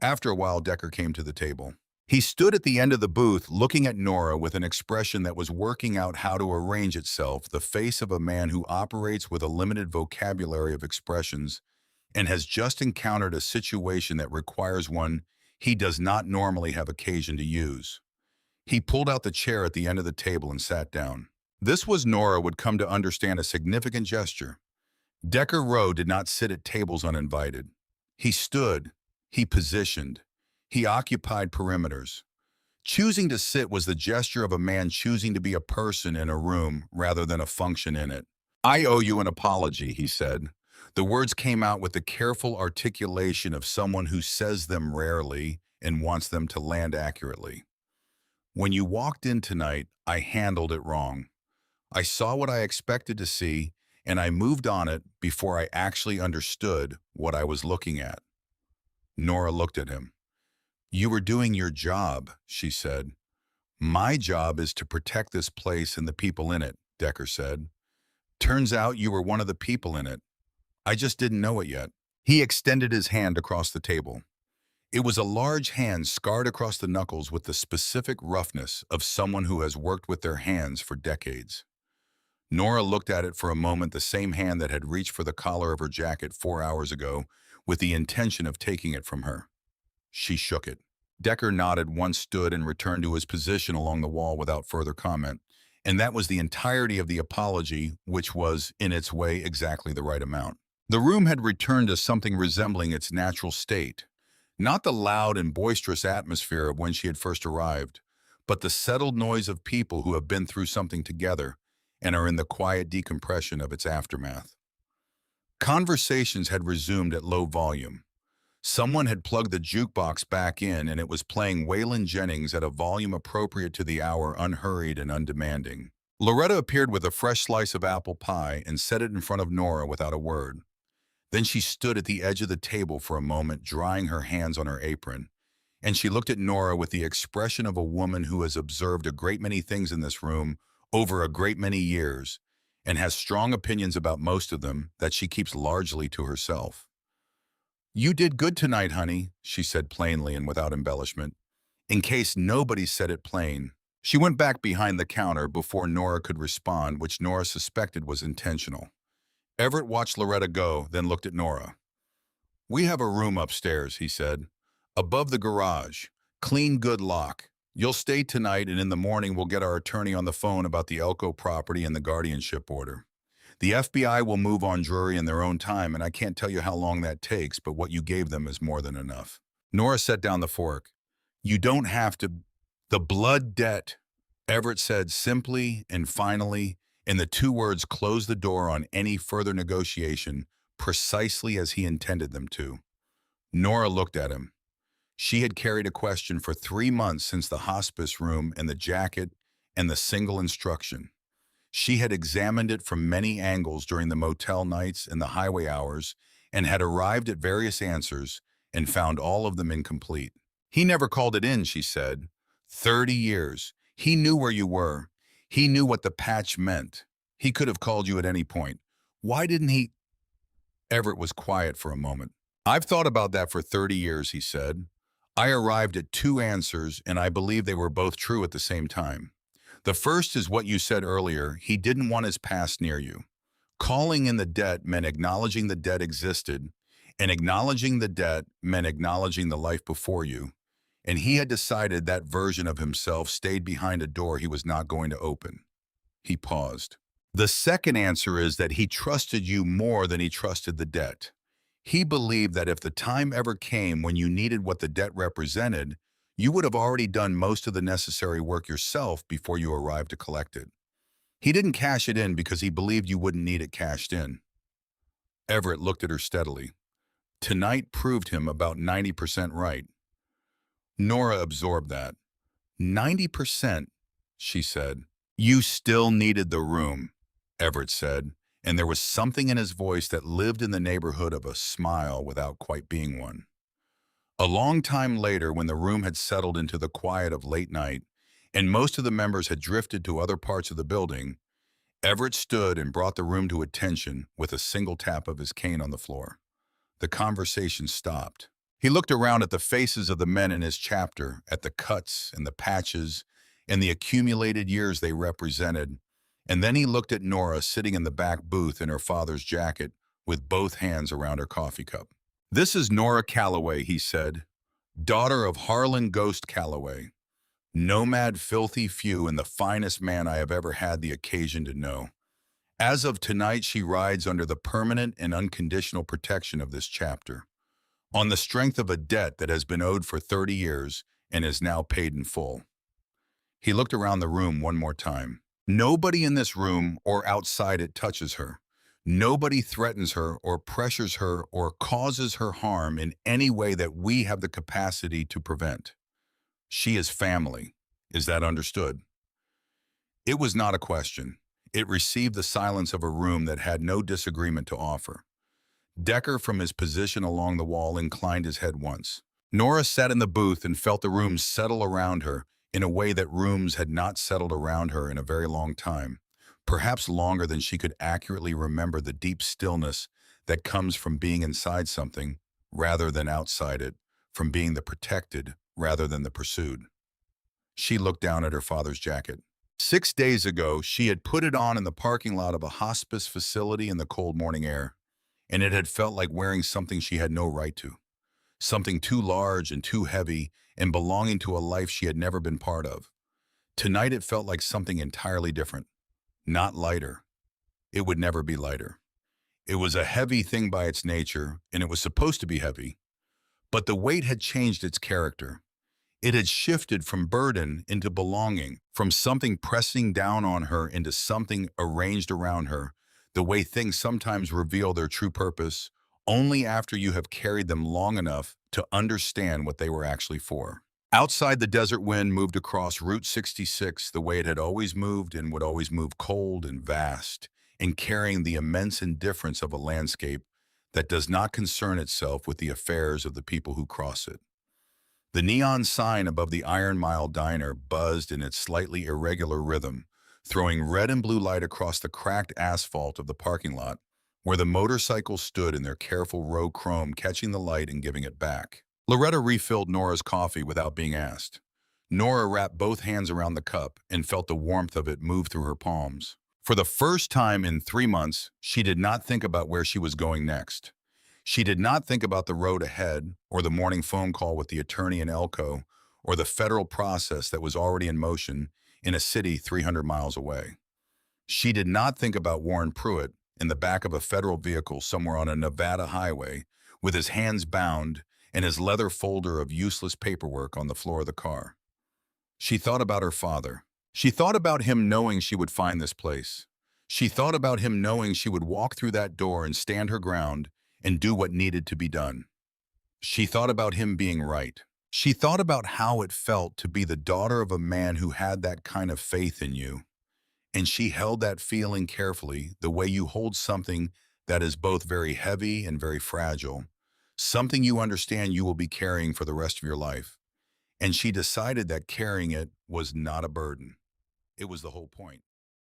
After a while, Decker came to the table. He stood at the end of the booth looking at Nora with an expression that was working out how to arrange itself, the face of a man who operates with a limited vocabulary of expressions and has just encountered a situation that requires one he does not normally have occasion to use. He pulled out the chair at the end of the table and sat down. This was Nora would come to understand a significant gesture. Decker Rowe did not sit at tables uninvited. He stood, he positioned, he occupied perimeters. Choosing to sit was the gesture of a man choosing to be a person in a room rather than a function in it. "I owe you an apology," he said. The words came out with the careful articulation of someone who says them rarely and wants them to land accurately. "When you walked in tonight, I handled it wrong. I saw what I expected to see, and I moved on it before I actually understood what I was looking at." Nora looked at him. "You were doing your job," she said. "My job is to protect this place and the people in it," Decker said. "Turns out you were one of the people in it. I just didn't know it yet." He extended his hand across the table. It was a large hand scarred across the knuckles with the specific roughness of someone who has worked with their hands for decades. Nora looked at it for a moment, the same hand that had reached for the collar of her jacket 4 hours ago with the intention of taking it from her. She shook it. Decker nodded, once stood and returned to his position along the wall without further comment, and that was the entirety of the apology, which was, in its way, exactly the right amount. The room had returned to something resembling its natural state. Not the loud and boisterous atmosphere of when she had first arrived, but the settled noise of people who have been through something together and are in the quiet decompression of its aftermath. Conversations had resumed at low volume. Someone had plugged the jukebox back in and it was playing Waylon Jennings at a volume appropriate to the hour, unhurried and undemanding. Loretta appeared with a fresh slice of apple pie and set it in front of Nora without a word. Then she stood at the edge of the table for a moment, drying her hands on her apron, and she looked at Nora with the expression of a woman who has observed a great many things in this room over a great many years and has strong opinions about most of them that she keeps largely to herself. "You did good tonight, honey," she said plainly and without embellishment. In case nobody said it plain, she went back behind the counter before Nora could respond, which Nora suspected was intentional. Everett watched Loretta go, then looked at Nora. "We have a room upstairs," he said. "Above the garage. Clean, good lock. You'll stay tonight, and in the morning we'll get our attorney on the phone about the Elko property and the guardianship order. The FBI will move on Drury in their own time, and I can't tell you how long that takes, but what you gave them is more than enough." Nora set down the fork. "You don't have to—" "The blood debt," Everett said simply and finally, and the two words closed the door on any further negotiation precisely as he intended them to. Nora looked at him. She had carried a question for 3 months since the hospice room and the jacket and the single instruction. She had examined it from many angles during the motel nights and the highway hours and had arrived at various answers and found all of them incomplete. "He never called it in," she said. 30 years. He knew where you were. He knew what the patch meant. He could have called you at any point. Why didn't he? Everett was quiet for a moment. I've thought about that for 30 years, he said. I arrived at two answers, and I believe they were both true at the same time. The first is what you said earlier. He didn't want his past near you. Calling in the debt meant acknowledging the debt existed, and acknowledging the debt meant acknowledging the life before you. And he had decided that version of himself stayed behind a door he was not going to open. He paused. The second answer is that he trusted you more than he trusted the debt. He believed that if the time ever came when you needed what the debt represented, you would have already done most of the necessary work yourself before you arrived to collect it. He didn't cash it in because he believed you wouldn't need it cashed in. Everett looked at her steadily. Tonight proved him about 90% right. Nora absorbed that. 90%, she said. You still needed the room, Everett said, and there was something in his voice that lived in the neighborhood of a smile without quite being one. A long time later, when the room had settled into the quiet of late night, and most of the members had drifted to other parts of the building, Everett stood and brought the room to attention with a single tap of his cane on the floor. The conversation stopped. He looked around at the faces of the men in his chapter, at the cuts and the patches and the accumulated years they represented, and then he looked at Nora sitting in the back booth in her father's jacket with both hands around her coffee cup. This is Nora Calloway, he said, daughter of Harlan Ghost Calloway, nomad filthy few and the finest man I have ever had the occasion to know. As of tonight, she rides under the permanent and unconditional protection of this chapter, on the strength of a debt that has been owed for 30 years and is now paid in full. He looked around the room one more time. Nobody in this room or outside it touches her. Nobody threatens her or pressures her or causes her harm in any way that we have the capacity to prevent. She is family. Is that understood? It was not a question. It received the silence of a room that had no disagreement to offer. Decker, from his position along the wall, inclined his head once. Nora sat in the booth and felt the room settle around her in a way that rooms had not settled around her in a very long time, perhaps longer than she could accurately remember the deep stillness that comes from being inside something rather than outside it, from being the protected rather than the pursued. She looked down at her father's jacket. 6 days ago, she had put it on in the parking lot of a hospice facility in the cold morning air, and it had felt like wearing something she had no right to, something too large and too heavy and belonging to a life she had never been part of. Tonight it felt like something entirely different, not lighter. It would never be lighter. It was a heavy thing by its nature, and it was supposed to be heavy, but the weight had changed its character. It had shifted from burden into belonging, from something pressing down on her into something arranged around her, the way things sometimes reveal their true purpose only after you have carried them long enough to understand what they were actually for. Outside, the desert wind moved across Route 66 the way it had always moved and would always move, cold and vast, and carrying the immense indifference of a landscape that does not concern itself with the affairs of the people who cross it. The neon sign above the Iron Mile Diner buzzed in its slightly irregular rhythm, throwing red and blue light across the cracked asphalt of the parking lot, where the motorcycles stood in their careful row chrome, catching the light and giving it back. Loretta refilled Nora's coffee without being asked. Nora wrapped both hands around the cup and felt the warmth of it move through her palms. For the first time in 3 months, she did not think about where she was going next. She did not think about the road ahead, or the morning phone call with the attorney in Elko, or the federal process that was already in motion in a city 300 miles away. She did not think about Warren Pruitt in the back of a federal vehicle somewhere on a Nevada highway, with his hands bound and his leather folder of useless paperwork on the floor of the car. She thought about her father. She thought about him knowing she would find this place. She thought about him knowing she would walk through that door and stand her ground and do what needed to be done. She thought about him being right. She thought about how it felt to be the daughter of a man who had that kind of faith in you. And she held that feeling carefully, the way you hold something that is both very heavy and very fragile, something you understand you will be carrying for the rest of your life. And she decided that carrying it was not a burden. It was the whole point.